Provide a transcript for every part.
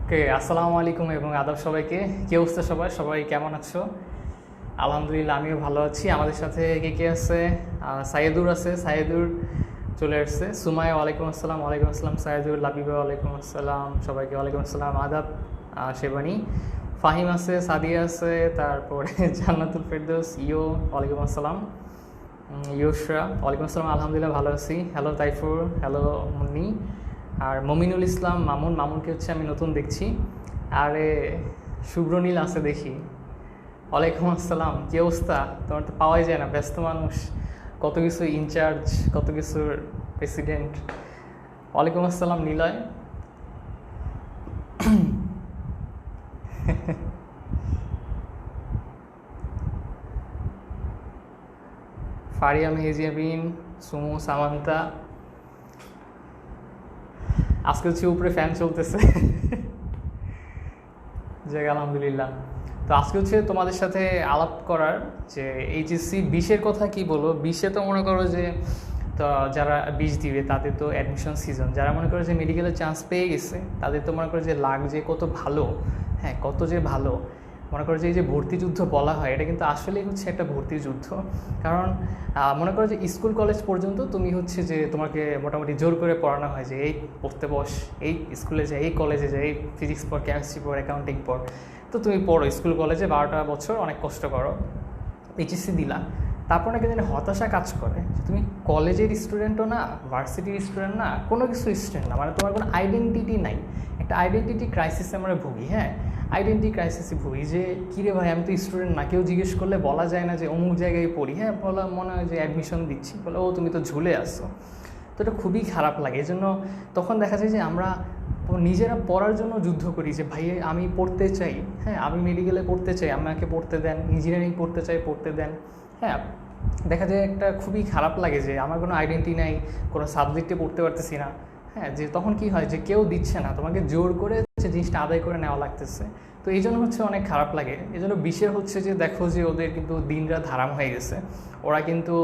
ওকে, আসসালামু আলাইকুম এবং আদাব সবাইকে। কি অবস্থা সবাই? সবাই কেমন আছো? আলহামদুলিল্লাহ, আমিও ভালো আছি। আমাদের সাথে কে কে আছে? সাইয়েদুর আছে, সাইয়েদুর চলে আসছে। সুমাইয়া ওয়ালাইকুম আসসালাম। ওয়ালাইকুম আসসালাম সাইয়েদুর। লাবিবা ওয়ালাইকুম আসসালাম। সবাইকে ওয়ালাইকুম আসসালাম, আদাব। শেবানী, ফাহিম আছে, সাদিয়া আছে, তারপরে জান্নাতুল ফেরদৌস, ওয়ালাইকুম আসসালাম। ইউসরা ওয়ালাইকুম আসসালাম। আলহামদুলিল্লাহ ভালো আছি। Hello Taifur, hello Munni. আর মমিনুল ইসলাম মামুন, মামুনকে হচ্ছে আমি নতুন দেখছি। আরে শুভ্রনীল আছে দেখি। ওয়ালাইকুম আসসালাম, কী অবস্থা? তোমার তো পাওয়াই যায় না, ব্যস্ত মানুষ, কত কিছু ইনচার্জ, কত কিছুর প্রেসিডেন্ট। ওয়ালাইকুম আসসালাম নিলয়। ফারিয়া মেহেজিয়াবিন, সুমু, সামান্তা। আজকে হচ্ছে উপরে ফ্যান চলতেছে। যাক আলহামদুলিল্লাহ। তো আজকে হচ্ছে তোমাদের সাথে আলাপ করার যে এইচএসসি 20-এর কথা কি বলবো। 20-এ তো মনে করো যে তো যারা 20 দিবে তাদের তো অ্যাডমিশন সিজন, যারা মনে করো যে মেডিকেলের চান্স পেয়ে গেছে তাদের তো মনে করো যে লাগ যে কত ভালো, হ্যাঁ কত যে ভালো। মনে করো যে এই যে ভর্তি যুদ্ধ বলা হয়, এটা কিন্তু আসলেই হচ্ছে একটা ভর্তি যুদ্ধ। কারণ মনে করো যে স্কুল কলেজ পর্যন্ত তুমি হচ্ছে যে তোমাকে মোটামুটি জোর করে পড়ানো হয় যে এই পড়তে বস, এই স্কুলে যাই, এই কলেজে যাই, এই ফিজিক্স পড়, কেমিস্ট্রি পড়, অ্যাকাউন্টিং পড়। তো তুমি পড়ো স্কুল কলেজে 12টা বছর, অনেক কষ্ট করো, এইচএসসি দিলা। তারপর নাকি যেন হতাশা কাজ করে যে তুমি কলেজের স্টুডেন্টও না, ভার্সিটির স্টুডেন্ট না, কোনো কিছু স্টুডেন্ট না, মানে তোমার কোনো আইডেন্টিটি নাই। একটা আইডেন্টিটি ক্রাইসিসে আমরা ভুগি। হ্যাঁ, আইডেন্টিটি ক্রাইসিসে ভুগি যে কী রে ভাই, আমি তো স্টুডেন্ট না। কেউ জিজ্ঞেস করলে বলা যায় না যে অমুক জায়গায় পড়ি। হ্যাঁ, বলা মনে হয় যে অ্যাডমিশন দিচ্ছি, বলে ও তুমি তো ঝুলে আসছো। তো এটা খুবই খারাপ লাগে। এই জন্য তখন দেখা যায় যে আমরা নিজেরা পড়ার জন্য যুদ্ধ করি যে ভাই আমি পড়তে চাই, হ্যাঁ আমি মেডিকেলে পড়তে চাই, আমাকে পড়তে দেন, ইঞ্জিনিয়ারিং পড়তে চাই, পড়তে দেন। হ্যাঁ, দেখা যায় একটা খুবই খারাপ লাগে যে আমার কোনো আইডেন্টি নাই, কোনো সাবজেক্টে পড়তে পারতেছি না। হ্যাঁ, যে তখন কি হয় যে কেউ দিচ্ছে না, তোমাকে জোর করে হচ্ছে জিনিসটা আদায় করে নেওয়া লাগতেছে। তো এই জন্য হচ্ছে অনেক খারাপ লাগে। এই জন্য 20-এর হচ্ছে যে দেখো যে ওদের কিন্তু দিনরাত হারাম হয়ে গেছে, ওরা কিন্তু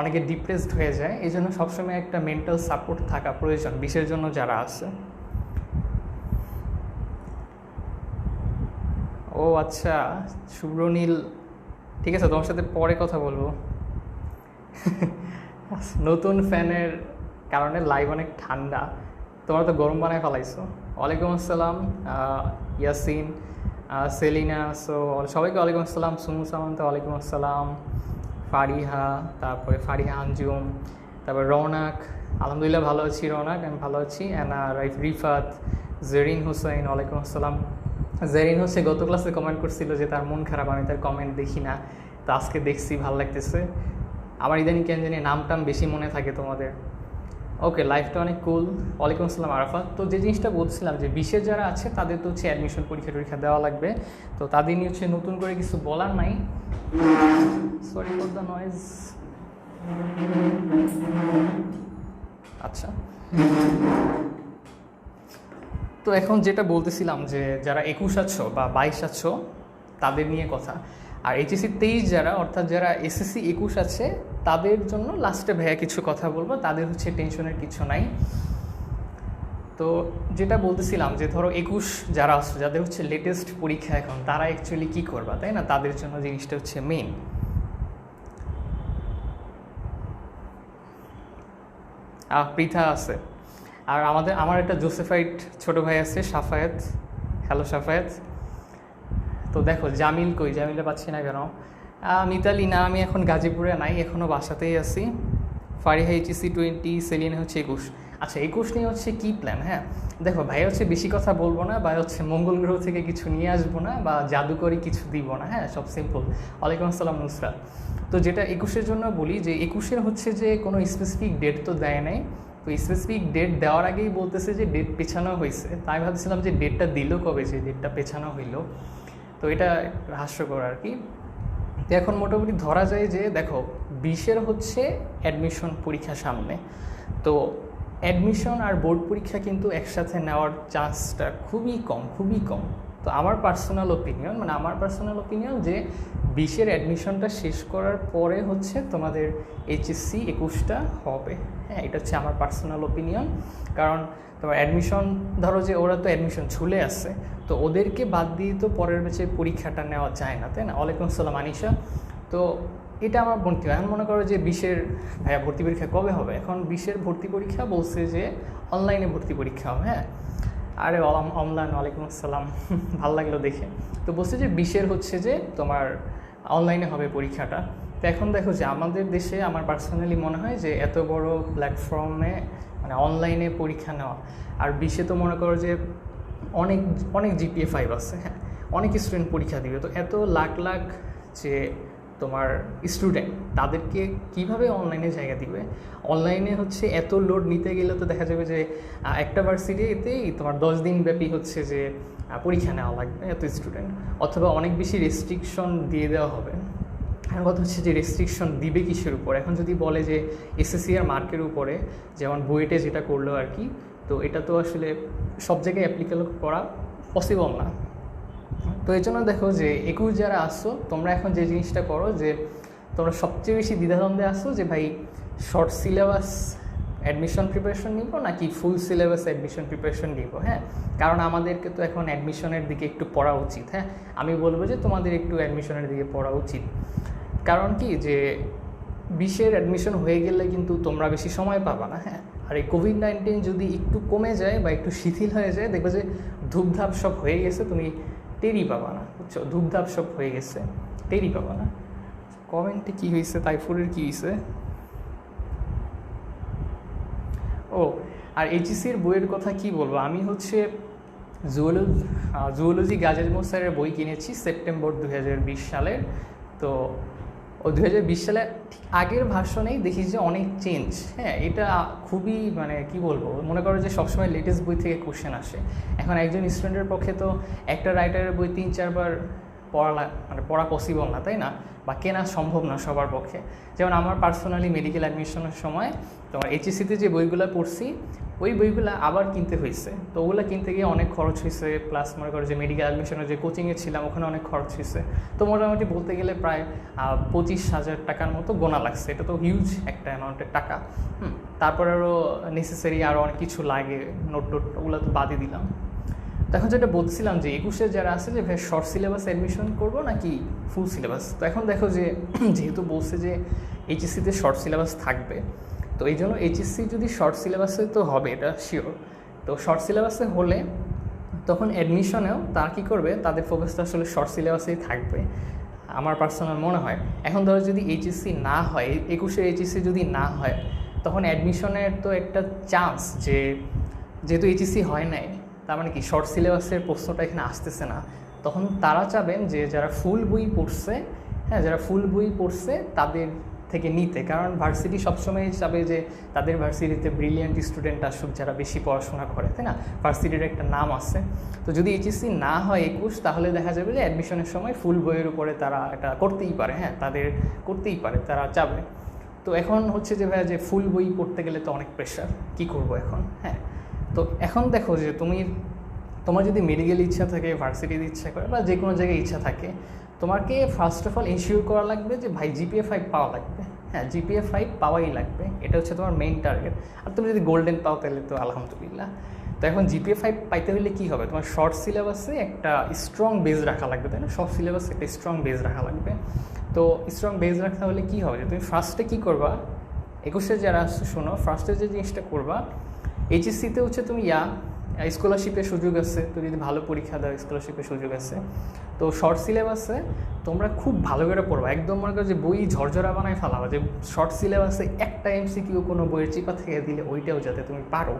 অনেকে ডিপ্রেসড হয়ে যায়। এই জন্য সবসময় একটা মেন্টাল সাপোর্ট থাকা প্রয়োজন 20-এর জন্য যারা আছে। ও আচ্ছা, শুভ্রনীল, ঠিক আছে তোমার সাথে পরে কথা বলবো। নতুন ফ্যানের কারণে লাইভ অনেক ঠান্ডা, তোমরা তো গরম বানায় ফেলাইছো। ওয়ালাইকুম আসসালাম ইয়াসিন, সেলিনা, সো সবাইকে ওয়ালাইকুম আসসালাম। সুমু সামন্ত ওয়ালাইকুম আসসালাম। ফারিহা, তারপরে ফারিহা আঞ্জুম, তারপর রৌনাক। আলহামদুলিল্লাহ ভালো আছি রৌনাক, আমি ভালো আছি। অ্যানা রিফাত, জেরিন হোসেন ওয়ালাইকুম আসসালাম। জেরিন হচ্ছে গত ক্লাসে কমেন্ট করছিল যে তার মন খারাপ, আমি তার কমেন্ট দেখি না, তো আজকে দেখছি, ভালো লাগতেছে। আমার ইদানিং কেন জানি নাম টাম বেশি মনে থাকে তোমাদের। ওকে, লাইফটা অনেক কুল। ওয়ালাইকুম আসসালাম আরাফাত। তো যে জিনিসটা বলছিলাম যে 20-এর যারা আছে তাদের তো হচ্ছে অ্যাডমিশন পরীক্ষা দেওয়া লাগবে। তো তাদের নিয়ে হচ্ছে নতুন করে কিছু বলার নাই। Sorry for the noise. আচ্ছা, তো এখন যেটা বলতেছিলাম যে যারা 21 আছো বা 22 আছো তাদের নিয়ে কথা। আর এইচএসসি 23 যারা, অর্থাৎ যারা এসএসসি 21 আছে তাদের জন্য লাস্টে ভাইয়া কিছু কথা বলবো। তাদের হচ্ছে টেনশনের কিছু নাই। তো যেটা বলতেছিলাম যে ধরো 21 যারা আছে, যাদের হচ্ছে লেটেস্ট পরীক্ষা এখন, তারা অ্যাকচুয়ালি কী করবা, তাই না? তাদের জন্য জিনিসটা হচ্ছে মেইন। পৃথা আছে, আর আমার একটা জোসেফাইট ছোটো ভাই আছে সাফায়েত। হ্যালো সাফায়েত। তো দেখো জামিল কই, জামিলে পাচ্ছি না কেন? মিতালি না, আমি এখন গাজীপুরে নাই, এখনও বাসাতেই আছি। ফারিহা এইচএসসি 20, সেলিনা হচ্ছে 21। আচ্ছা, 21 নিয়ে হচ্ছে কী প্ল্যান? হ্যাঁ দেখো ভাই, হচ্ছে বেশি কথা বলবো না, বা হচ্ছে মঙ্গল গ্রহ থেকে কিছু নিয়ে আসবো না, বা জাদুকরি কিছু দিব না। হ্যাঁ, সব সিম্পল। ওয়ালাইকুম আসসালাম নুসরাত। তো যেটা 21-এর জন্য বলি যে 21-এর হচ্ছে যে কোনো স্পেসিফিক ডেট তো দেয় নাই। তো স্পেসিফিক ডেট দেওয়ার আগেই বলতেছে যে ডেট পেছানো হয়েছে। তাই ভাবছিলাম যে ডেটটা দিল কবে, যে ডেটটা পেছানো হইলো। তো এটা হাস্যকর আর কি। তো এখন মোটামুটি ধরা যায় যে দেখো 20-এর হচ্ছে অ্যাডমিশন পরীক্ষা সামনে। তো অ্যাডমিশন আর বোর্ড পরীক্ষা কিন্তু একসাথে নেওয়ার চান্সটা খুবই কম, খুবই কম। তো আমার পার্সোনাল ওপিনিয়ন যে 20-এর অ্যাডমিশনটা শেষ করার পরে হচ্ছে তোমাদের এইচএসসি 21টা হবে। হ্যাঁ, এটা হচ্ছে আমার পার্সোনাল ওপিনিয়ন। কারণ তোমার অ্যাডমিশন ধরো যে ওরা তো অ্যাডমিশন ঝুলে আসছে, তো ওদেরকে বাদ দিয়ে তো পরের ব্যাচে পরীক্ষাটা নেওয়া যায় না, তাই না? ওয়ালাইকুম আসসালাম আনিশা। তো এটা আমার ভর্তি হয়। এখন মনে করো যে 20-এর ভাইয়া ভর্তি পরীক্ষা কবে হবে? এখন 20-এর ভর্তি পরীক্ষা বলছে যে অনলাইনে ভর্তি পরীক্ষা হবে। হ্যাঁ, আরে অনলাইন, ওয়ালাইকুম আসসালাম, ভালো লাগলো দেখে। তো বলছে যে 20-এর হচ্ছে যে তোমার অনলাইনে হবে পরীক্ষাটা। তো এখন দেখো যে আমাদের দেশে আমার পার্সোনালি মনে হয় যে এত বড় প্ল্যাটফর্মে মানে অনলাইনে পরীক্ষা নেওয়া, আর 20-এ তো মনে করো যে অনেক অনেক জিপিএ 5 আছে। হ্যাঁ, অনেক স্টুডেন্ট পরীক্ষা দিবে, তো এত লাখ লাখ যে তোমার স্টুডেন্ট তাদেরকে কিভাবে অনলাইনে জায়গা দিবে? অনলাইনে হচ্ছে এত লোড নিতে গেলে তো দেখা যাবে যে একটা ভার্সিটিতেই তোমার 10 দিন ব্যাপী হচ্ছে যে পরীক্ষা নেওয়া লাগবে এত স্টুডেন্ট, অথবা অনেক বেশি রেস্ট্রিকশন দিয়ে দেওয়া হবে। এখন কথা হচ্ছে যে রেস্ট্রিকশন দিবে কিসের উপর? এখন যদি বলে যে এসএসসি আর মার্কের উপরে, যেমন বুয়েটে যেটা করলো আর কি, তো এটা তো আসলে সব জায়গায় অ্যাপ্লিকেবল করা পসিবল না। তো এই জন্য দেখো যে 21 যারা আসছো তোমরা এখন যে জিনিসটা করো যে তোমরা সবচেয়ে বেশি দ্বিধাদ্বন্দ্বে আসছো যে ভাই শর্ট সিলেবাস অ্যাডমিশন প্রিপারেশন নিব নাকি ফুল সিলেবাস অ্যাডমিশন প্রিপারেশন নিব। হ্যাঁ, কারণ আমাদেরকে তো এখন অ্যাডমিশনের দিকে একটু পড়া উচিত। হ্যাঁ, আমি বলবো যে তোমাদের একটু অ্যাডমিশনের দিকে পড়া উচিত। কারণ কি যে 20-এর অ্যাডমিশন হয়ে গেলে কিন্তু তোমরা বেশি সময় পাবা না। হ্যাঁ, আর এই কোভিড-19 যদি একটু কমে যায় বা একটু শিথিল হয়ে যায়, দেখবে যে ধূপধাপ সব হয়ে গেছে, তুমি টেরই পাবা না, বুঝছো? ধূপধাপ সব হয়ে গেছে, টেরই পাবা না। কমেন্টে কী হয়েছে? তাইফুরের কী হয়েছে? ও, আর এইচএসসির বইয়ের কথা কি বলবো, আমি হচ্ছে জুওলজি গাজী স্যারের বই কিনেছি সেপ্টেম্বর 2020 সালের। তো ও 2020 সালে ঠিক আগের ভার্সনেই দেখি যে অনেক চেঞ্জ। হ্যাঁ, এটা খুবই মানে কি বলবো, মনে করো যে সবসময় লেটেস্ট বই থেকে কোশ্চেন আসে। এখন একজন স্টুডেন্টের পক্ষে তো একটা রাইটারের বই 3-4 বার পড়া পসিবল না, তাই না? বা কেনা সম্ভব না সবার পক্ষে। যেমন আমার পার্সোনালি মেডিকেল অ্যাডমিশনের সময় তোমার এইচএসসিতে যে বইগুলো পড়ছি ওই বইগুলো আবার কিনতে হয়েছে। তো ওগুলো কিনতে গিয়ে অনেক খরচ হয়েছে, প্লাস মনে করো যে মেডিকেল অ্যাডমিশনের যে কোচিংয়ে ছিলাম ওখানে অনেক খরচ হয়েছে। তো মোটামুটি বলতে গেলে প্রায় 25,000 টাকার মতো গোনা লাগছে। এটা তো হিউজ একটা অ্যামাউন্টের টাকা। তারপর আরও নেসেসারি আরও অনেক কিছু লাগে, নোট ওগুলো তো বাদই দিলাম। তো এখন যেটা বলছিলাম যে 21-এর যারা আছে যে ভাই শর্ট সিলেবাস অ্যাডমিশন করবো নাকি ফুল সিলেবাস। তো এখন দেখো যে যেহেতু বলছে যে এইচএসসিতে শর্ট সিলেবাস থাকবে, তো এই জন্য এইচএসসি যদি শর্ট সিলেবাসে তো হবে এটা শিওর। তো শর্ট সিলেবাসে হলে তখন অ্যাডমিশনেও তারা কী করবে, তাদের ফোকাসটা আসলে শর্ট সিলেবাসেই থাকবে আমার পার্সোনাল মনে হয়। এখন ধরো যদি এইচএসসি না হয়, 21-এর এইচএসসি যদি না হয়, তখন অ্যাডমিশনের তো একটা চান্স যে যেহেতু এইচএসসি হয় নাই, তার মানে কি শর্ট সিলেবাসের প্রশ্নটা এখানে আসতেছে না। তখন তারা চাবেন যে যারা ফুল বই পড়ছে, হ্যাঁ, যারা ফুল বই পড়ছে তাদের থেকে নিতে। কারণ ভার্সিটি সবসময় চাবে যে তাদের ভার্সিটিতে ব্রিলিয়ান্ট স্টুডেন্ট আসুক যারা বেশি পড়াশোনা করে, তাই না? ভার্সিটির একটা নাম আছে। তো যদি এইচএসসি না হয় 21, তাহলে দেখা যাবে যে অ্যাডমিশনের সময় ফুল বইয়ের উপরে তারা এটা করতেই পারে। হ্যাঁ, তাদের করতেই পারে, তারা চাবে। তো এখন হচ্ছে যে ভাইয়া যে ফুল বই পড়তে গেলে তো অনেক প্রেশার, কী করবো এখন? হ্যাঁ, তো এখন দেখো যে তোমার যদি মেডিকেল ইচ্ছা থাকে, ভার্সিটির ইচ্ছা করে, বা যে কোনো জায়গায় ইচ্ছা থাকে, তোমাকে ফার্স্ট অফ অল ইনশিওর করা লাগবে যে ভাই জিপিএ 5 পাওয়া লাগবে। হ্যাঁ, জিপিএ 5 পাওয়াই লাগবে, এটা হচ্ছে তোমার মেইন টার্গেট। আর তুমি যদি গোল্ডেন পাও তাহলে তো আলহামদুলিল্লাহ। তো এখন জিপিএ 5 পাইতে হলে কী হবে, তোমার শর্ট সিলেবাসে একটা স্ট্রং বেস রাখা লাগবে, তাই না? শর্ট সিলেবাসে একটা স্ট্রং বেস রাখা লাগবে। তো স্ট্রং বেস রাখতে হলে কী হবে, যে তুমি ফার্স্টে কী করবা, 21-এ যারা আসছে শোনো, ফার্স্টে যে জিনিসটা করবা, এইচএসসিতে হচ্ছে তুমি স্কলারশিপের সুযোগ আছে, তুমি যদি ভালো পরীক্ষা দাও স্কলারশিপের সুযোগ আছে। তো শর্ট সিলেবাসে তোমরা খুব ভালো করে পড়বা, একদম মনে করো যে বই ঝরঝরা বানায় ফেলাবা, যে শর্ট সিলেবাসে একটা এমসিকিউ কোনো বইয়ের চিপা থেকে দিলে ওইটাও যাতে তুমি পারো।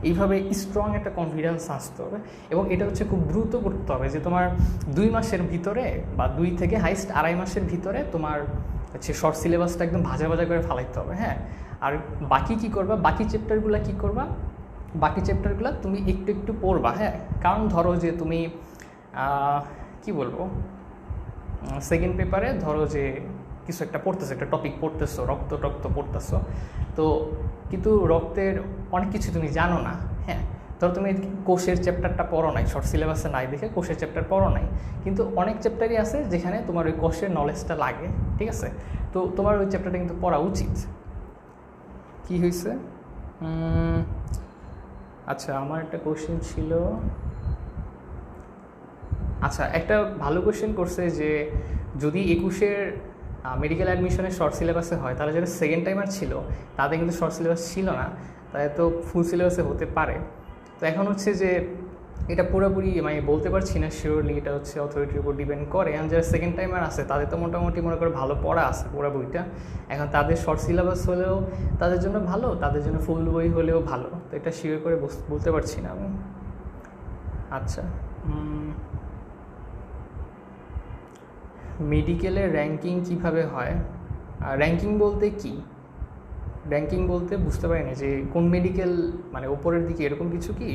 এইভাবে স্ট্রং একটা কনফিডেন্স আসতে হবে, এবং এটা হচ্ছে খুব দ্রুত করতে হবে, যে তোমার 2 মাসের ভিতরে বা 2 থেকে হাইস্ট 2.5 মাসের ভিতরে তোমার হচ্ছে শর্ট সিলেবাসটা একদম ভাজা ভাজা করে ফেলাইতে হবে। হ্যাঁ, আর বাকি কী করবা, বাকি চ্যাপ্টারগুলো কী করবা, বাকি চ্যাপ্টারগুলো তুমি একটু একটু পড়বা। হ্যাঁ, কারণ ধরো যে তুমি কি বলবো, সেকেন্ড পেপারে ধরো যে কিছু একটা পড়তেছো, একটা টপিক পড়তেছো, রক্ত পড়তেছো, তো কিন্তু রক্তের অনেক কিছু তুমি জানো না। হ্যাঁ, ধরো তুমি কোষের চ্যাপ্টারটা পড়ো নাই, শর্ট সিলেবাসে নাই দেখে কোষের চ্যাপ্টার পড়ো নাই, কিন্তু অনেক চ্যাপ্টারই আছে যেখানে তোমার ওই কোষের নলেজটা লাগে, ঠিক আছে? তো তোমার ওই চ্যাপ্টারটা কিন্তু পড়া উচিত। কি হয়েছে? আচ্ছা, আমার একটা কোশ্চেন ছিল, আচ্ছা একটা ভালো কোশ্চেন করছে যে যদি 21-এর মেডিকেল অ্যাডমিশনের শর্ট সিলেবাসে হয়, তাহলে যারা সেকেন্ড টাইমার ছিল তাদের কিন্তু শর্ট সিলেবাস ছিল না, তাদের তো ফুল সিলেবাসে হতে পারে। তো এখন হচ্ছে যে এটা পুরোপুরি মানে বলতে পারছি না শিওরলি, এটা হচ্ছে অথরিটির উপর ডিপেন্ড করে। এখন যারা সেকেন্ড টাইমার আছে তাদের তো মোটামুটি মনে করে ভালো পড়া আছে পুরো বইটা, এখন তাদের শর্ট সিলেবাস হলেও তাদের জন্য ভালো, তাদের জন্য ফুল বই হলেও ভালো, তো এটা শিওর করে বলতে পারছি না আমি। আচ্ছা, মেডিকেলের র্যাঙ্কিং কিভাবে হয়? র্যাঙ্কিং বলতে কি? র্যাঙ্কিং বলতে বুঝতে পারি না যে কোন মেডিকেল, মানে ওপরের দিকে এরকম কিছু কি?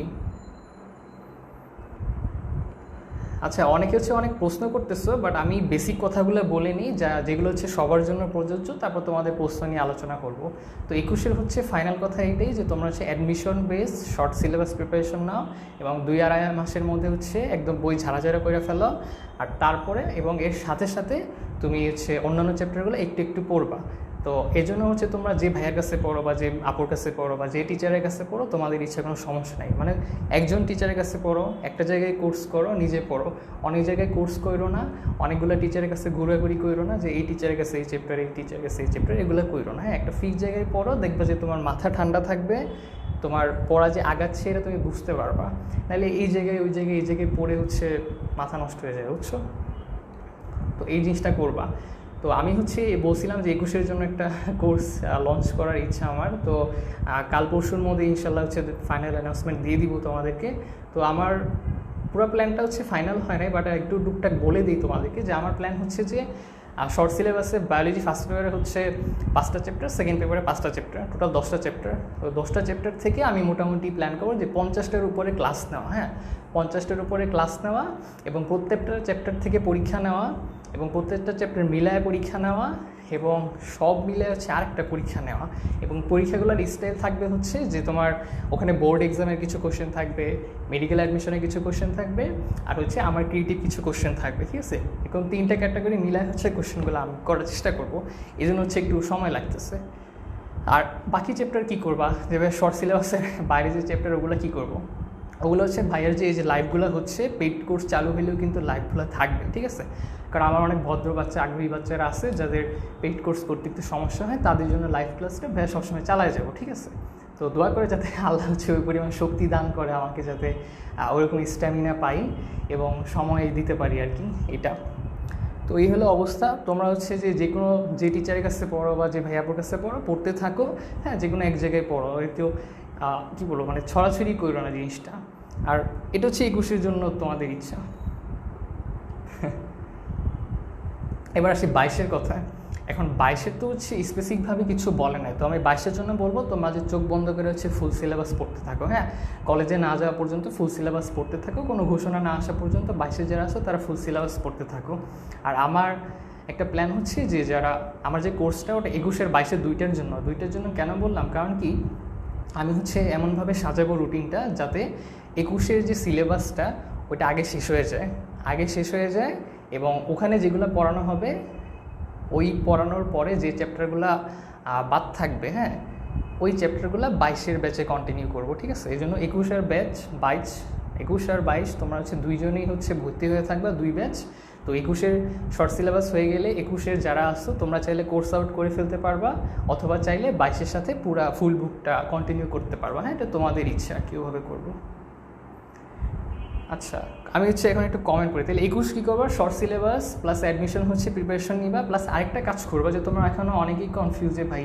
আচ্ছা, অনেকে হচ্ছে অনেক প্রশ্ন করতেছো, বাট আমি বেসিক কথাগুলো বলে নিই যেগুলো হচ্ছে সবার জন্য প্রযোজ্য, তারপর তোমাদের প্রশ্ন নিয়ে আলোচনা করব। তো 21-এর হচ্ছে ফাইনাল কথা এইটাই যে তোমরা হচ্ছে admission base short syllabus preparation নাও, এবং 2-2.5 মাসের মধ্যে হচ্ছে একদম বই ঝাড়াঝাড়া করে ফেলো, আর তারপরে এবং এর সাথে সাথে তুমি হচ্ছে অন্যান্য চ্যাপ্টারগুলো একটু একটু পড়বা। তো এই জন্য হচ্ছে তোমরা যে ভাইয়ের কাছে পড়ো বা যে আপুর কাছে পড়ো বা যে টিচারের কাছে পড়ো, তোমাদের ইচ্ছা কোনো সমস্যা নেই, মানে একজন টিচারের কাছে পড়ো, একটা জায়গায় কোর্স করো, নিজে পড়ো, অনেক জায়গায় কোর্স করো না, অনেকগুলো টিচারের কাছে ঘুরাঘুরি করো না যে এই টিচারের কাছে এই চ্যাপ্টার, এই টিচারের কাছে এই চ্যাপ্টার, এগুলো করো না। হ্যাঁ, একটা ফিক্স জায়গায় পড়ো, দেখবে যে তোমার মাথা ঠান্ডা থাকবে, তোমার পড়া যে আগাচ্ছে এটা তুমি বুঝতে পারবা। নাহলে এই জায়গায় ওই জায়গায় এই জায়গায় পড়ে হচ্ছে মাথা নষ্ট হয়ে যায়, বুঝছো? তো এই জিনিসটা করবা। তো আমি হচ্ছে বলছিলাম যে 21-এর জন্য একটা কোর্স লঞ্চ করার ইচ্ছা আমার, তো কাল পরশুর মধ্যে ইনশাল্লাহ হচ্ছে ফাইনাল অ্যানাউন্সমেন্ট দিয়ে দিব তোমাদেরকে। তো আমার পুরো প্ল্যানটা হচ্ছে ফাইনাল হয় নাই, বাট একটু টুকটাক বলে দিই তোমাদেরকে যে আমার প্ল্যান হচ্ছে যে শর্ট সিলেবাসে বায়োলজি ফার্স্ট পেপারে হচ্ছে 5টা চ্যাপ্টার, সেকেন্ড পেপারে 5টা চ্যাপ্টার, টোটাল 10টা চ্যাপ্টার। তো 10টা চ্যাপ্টার থেকে আমি মোটামুটি প্ল্যান করবো যে 50টার উপরে ক্লাস নেওয়া। হ্যাঁ, 50টার উপরে ক্লাস নেওয়া এবং প্রত্যেকটা চ্যাপ্টার থেকে পরীক্ষা নেওয়া, এবং প্রত্যেকটা চ্যাপ্টার মিলায় পরীক্ষা নেওয়া, এবং সব মিলে হচ্ছে আরেকটা পরীক্ষা নেওয়া। এবং পরীক্ষাগুলোর স্টাইল থাকবে হচ্ছে যে তোমার ওখানে বোর্ড এক্সামের কিছু কোশ্চেন থাকবে, মেডিকেল অ্যাডমিশনের কিছু কোশ্চেন থাকবে, আর হচ্ছে আমার ক্রিয়েটিভ কিছু কোশ্চেন থাকবে, ঠিক আছে? এখন 3টা ক্যাটাগরি মিলায় হচ্ছে কোশ্চেনগুলো আমি করার চেষ্টা করবো, এই জন্য হচ্ছে একটু সময় লাগতেছে। আর বাকি চ্যাপ্টার কী করবা, যেভাবে শর্ট সিলেবাসের বাইরে যে চ্যাপ্টার ওগুলো কী করবো, ওগুলো হচ্ছে ভাইয়ের যে এই যে লাইভগুলো হচ্ছে পেইড কোর্স চালু হলেও কিন্তু লাইভগুলো থাকবে, ঠিক আছে? কারণ আমার অনেক ভদ্র বাচ্চা, আগ্রহী বাচ্চারা আছে যাদের পেইড কোর্স করতে একটু সমস্যা হয়, তাদের জন্য লাইভ ক্লাসটা ভাইয়া সবসময় চালায় যাবো, ঠিক আছে? তো দোয়া করে যাতে আল্লাহ হচ্ছে ওই পরিমাণ শক্তি দান করে আমাকে, যাতে ওরকম স্ট্যামিনা পাই এবং সময় দিতে পারি আর কি, এটা। তো এই হলো অবস্থা। তোমরা হচ্ছে যে কোনো যে টিচারের কাছে পড়ো বা যে ভাইয়াপুর কাছে পড়ো, পড়তে থাকো। হ্যাঁ, যে কোনো এক জায়গায় পড়ো, একটু কী বলবো, মানে ছড়াছড়ি করো না জিনিসটা। আর এটা হচ্ছে 21-এর জন্য তোমাদের ইচ্ছা। এবার আসি 22-এর কথায়। এখন 22-এর তো হচ্ছে স্পেসিফিকভাবে কিছু বলে নাই, তো আমি 22-এর জন্য বলবো তোমরা যে চোখ বন্ধ করে হচ্ছে ফুল সিলেবাস পড়তে থাকো। হ্যাঁ, কলেজে না যাওয়া পর্যন্ত ফুল সিলেবাস পড়তে থাকো, কোনো ঘোষণা না আসা পর্যন্ত 22-এ যারা আসো তারা ফুল সিলেবাস পড়তে থাকো। আর আমার একটা প্ল্যান হচ্ছে যে যারা আমার যে কোর্সটা ওটা 21-এর 22-এর দুইটার জন্য কেন বললাম, কারণ কি আমি হচ্ছে এমনভাবে সাজাবো রুটিনটা যাতে 21-এর যে সিলেবাসটা ওইটা আগে শেষ হয়ে যায়, এবং ওখানে যেগুলো পড়ানো হবে ওই পড়ানোর পরে যে চ্যাপ্টারগুলো বাদ থাকবে, হ্যাঁ, ওই চ্যাপ্টারগুলো 22-এর ব্যাচে কন্টিনিউ করবো, ঠিক আছে? এই জন্য 21-এর ব্যাচ 21 আর 22 তোমরা হচ্ছে দুইজনেই হচ্ছে ভর্তি হয়ে থাকবা, 2 ব্যাচ। তো 21-এর শর্ট সিলেবাস হয়ে গেলে 21-এর যারা আসছো তোমরা চাইলে কোর্স আউট করে ফেলতে পারবা, অথবা চাইলে 22-এর সাথে পুরা ফুল বুকটা কন্টিনিউ করতে পারবা। হ্যাঁ, এটা তোমাদের ইচ্ছা কীভাবে করবো। আচ্ছা, আমি হচ্ছে এখন একটু কমেন্ট করি, তাহলে 21 কী করবো, শর্ট সিলেবাস প্লাস অ্যাডমিশন হচ্ছে প্রিপারেশন নিবা, প্লাস আরেকটা কাজ করবো যে তোমরা এখনও অনেকেই কনফিউজ যে ভাই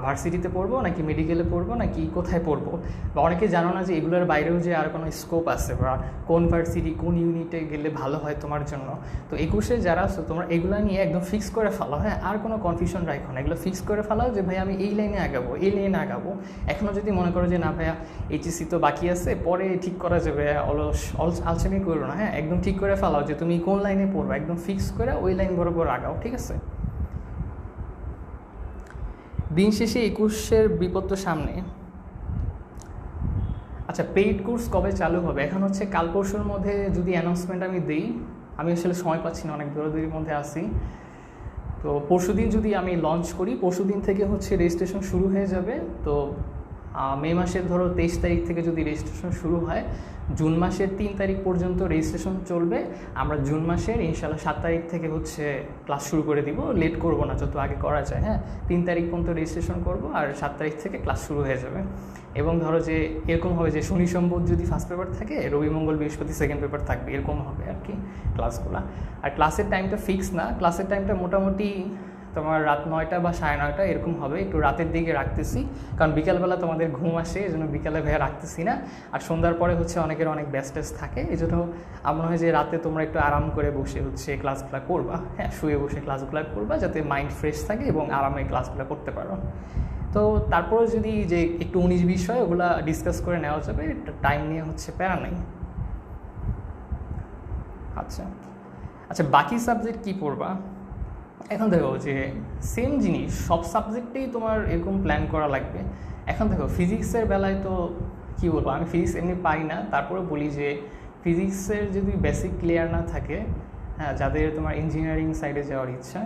ভার্সিটিতে পড়বো নাকি মেডিকেলে পড়বো নাকি কোথায় পড়বো, বা অনেকে জানো না যে এগুলোর বাইরেও যে আর কোনো স্কোপ আছে, বা কোন ভার্সিটি কোন ইউনিটে গেলে ভালো হয় তোমার জন্য। তো 21-এ যারা আছো তোমরা এগুলো নিয়ে একদম ফিক্স করে ফেলো। হ্যাঁ, আর কোনো কনফিউশন রাখো না, এগুলো ফিক্স করে ফেলাও যে ভাই আমি এই লাইনে আগাবো। এখনও যদি মনে করো যে না ভাইয়া এইচএসসি তো বাকি আছে, পরে ঠিক করা যাবে, আলসেমি করো না। হ্যাঁ, একদম ঠিক করে ফেলাও যে তুমি কোন লাইনে পড়বে, একদম ফিক্স করে ওই লাইন বরাবর আগাও, ঠিক আছে? দিন শেষে 21-এর বিপদ তো সামনে। আচ্ছা, পেইড কোর্স কবে চালু হবে? এখন হচ্ছে কাল পরশুর মধ্যে যদি অ্যানাউন্সমেন্ট আমি দিই, আমি আসলে সময় পাচ্ছি না, অনেক দৌড়াদৌড়ির মধ্যে আসি। তো পরশুদিন যদি আমি লঞ্চ করি, পরশুদিন থেকে হচ্ছে রেজিস্ট্রেশন শুরু হয়ে যাবে। তো মে মাসের ধরো 23 তারিখ থেকে যদি রেজিস্ট্রেশন শুরু হয়, জুন মাসের 3 তারিখ পর্যন্ত রেজিস্ট্রেশন চলবে। আমরা জুন মাসের ইনশাল্লাহ 7 তারিখ থেকে হচ্ছে ক্লাস শুরু করে দিব, লেট করব না, যত আগে করা যায়। হ্যাঁ, 3 তারিখ পর্যন্ত রেজিস্ট্রেশন করব আর 7 তারিখ থেকে ক্লাস শুরু হয়ে যাবে। এবং ধরো যে এরকম হবে যে শনি সোম বুধ যদি ফার্স্ট পেপার থাকে, রবি মঙ্গল বৃহস্পতি সেকেন্ড পেপার থাকবে, এরকম হবে আর কি ক্লাসগুলো। আর ক্লাসের টাইমটা ফিক্স না, ক্লাসের টাইমটা মোটামুটি তোমার রাত 9টা বা 9:30 এরকম হবে, একটু রাতের দিকে রাখতেছি, কারণ বিকালবেলা তোমাদের ঘুম আসে, এই জন্য বিকালে ভাইয়া রাখতেছি না। আর সন্ধ্যার পরে হচ্ছে অনেকের অনেক ব্যস্ত থাকে, এই জন্য আমার হয় যে রাতে তোমরা একটু আরাম করে বসে হচ্ছে ক্লাসগুলো করবা। হ্যাঁ, শুয়ে বসে ক্লাসগুলো করবা, যাতে মাইন্ড ফ্রেশ থাকে এবং আরামে ক্লাসগুলো করতে পারো। তো তারপরে যদি যে একটু 19-20 হয়, ওগুলো ডিসকাস করে নেওয়া যাবে, টাইম নিয়ে হচ্ছে প্যারা নাই। আচ্ছা আচ্ছা, বাকি সাবজেক্ট কী পড়বা? এখন দেখো যে সেম জিনিস সব সাবজেক্টেই তোমার এরকম প্ল্যান করা লাগবে। এখন দেখো ফিজিক্সের বেলায় তো কী বলবো, আমি ফিজিক্স এমনি পারি না, তারপরে বলি যে ফিজিক্সের যদি বেসিক ক্লিয়ার না থাকে, হ্যাঁ, যাদের তোমার ইঞ্জিনিয়ারিং সাইডে যাওয়ার ইচ্ছা,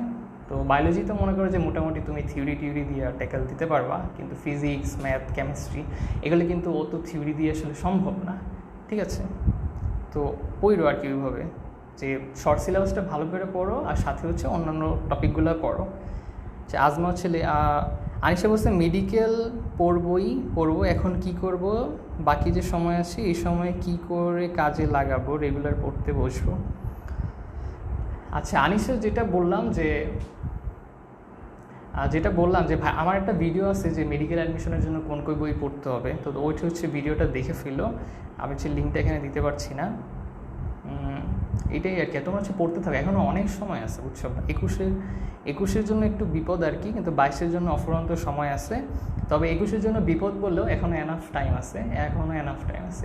তো বায়োলজি তো মনে করো যে মোটামুটি তুমি থিওরি দিয়ে ট্যাকেল দিতে পারবা, কিন্তু ফিজিক্স, ম্যাথ, কেমিস্ট্রি এগুলো কিন্তু অত থিওরি দিয়ে আসলে সম্ভব না। ঠিক আছে, তো পড়ো আর কি ওইভাবে, যে শর্ট সিলেবাসটা ভালো করে পড়ো আর সাথে হচ্ছে অন্যান্য টপিকগুলো পড়ো। যে আজমা ছেলে আনিশা বলছে মেডিকেল পড়বো, এখন কি করব, বাকি যে সময় আছে এই সময় কি করে কাজে লাগাবো, রেগুলার পড়তে বসবো। আচ্ছা আনিশা, যেটা বললাম যে ভাই আমার একটা ভিডিও আছে যে মেডিকেল অ্যাডমিশনের জন্য কোন কোন বই পড়তে হবে, তো ওইটা হচ্ছে ভিডিওটা দেখে ফেলো। আমি হচ্ছে লিঙ্কটা এখানে দিতে পারছি না, এটাই আর কি। তোমরা হচ্ছে পড়তে থাকো, এখনও অনেক সময় আছে, বুঝছো। 21-এর জন্য একটু বিপদ আর কি, কিন্তু 22-এর জন্য অফুরন্ত সময় আছে। তবে 21-এর জন্য বিপদ বললেও এখনও এনাফ টাইম আছে।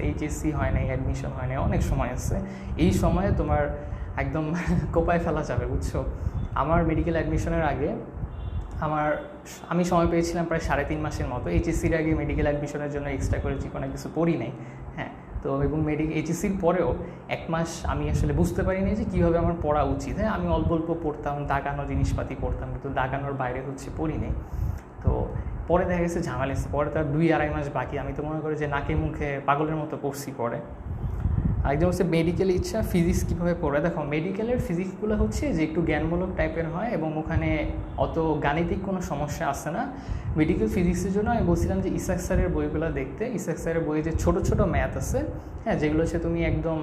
এইচএসসি হয় নাই, অ্যাডমিশন হয় নাই, অনেক সময় আছে। এই সময়ে তোমার একদম কোপায় ফেলা যাবে, বুঝছো। আমার মেডিকেল অ্যাডমিশনের আগে আমি সময় পেয়েছিলাম প্রায় 3.5 মাসের মতো। এইচএসসির আগে মেডিকেল অ্যাডমিশনের জন্য এক্সট্রা করে কোনো কিছু পড়ি নাই। হ্যাঁ, তো এবং এইচএসসির পরেও 1 মাস আমি আসলে বুঝতে পারিনি যে কীভাবে আমার পড়া উচিত। হ্যাঁ, আমি অল্প পড়তাম, দাগানো জিনিসপাতি পড়তাম, কিন্তু দাগানোর বাইরে হচ্ছে পড়ি নাই। তো পরে দেখা গেছে ঝামেলা এসেছে, পরে তার 2-2.5 মাস বাকি, আমি তো মনে করি যে নাকে মুখে পাগলের মতো পড়ছি পরে। আরেকজন হচ্ছে মেডিকেল ইচ্ছা, ফিজিক্স কীভাবে পড়ে। দেখো মেডিকেলের ফিজিক্সগুলো হচ্ছে যে একটু জ্ঞানমূলক টাইপের হয় এবং ওখানে অত গাণিতিক কোনো সমস্যা আসে না। মেডিকেল ফিজিক্সের জন্য আমি বলছিলাম যে ইসাক স্যারের বইগুলো দেখতে। ইসাক স্যারের বইয়ে যে ছোটো ছোটো ম্যাথ আছে, হ্যাঁ, যেগুলো হচ্ছে তুমি একদম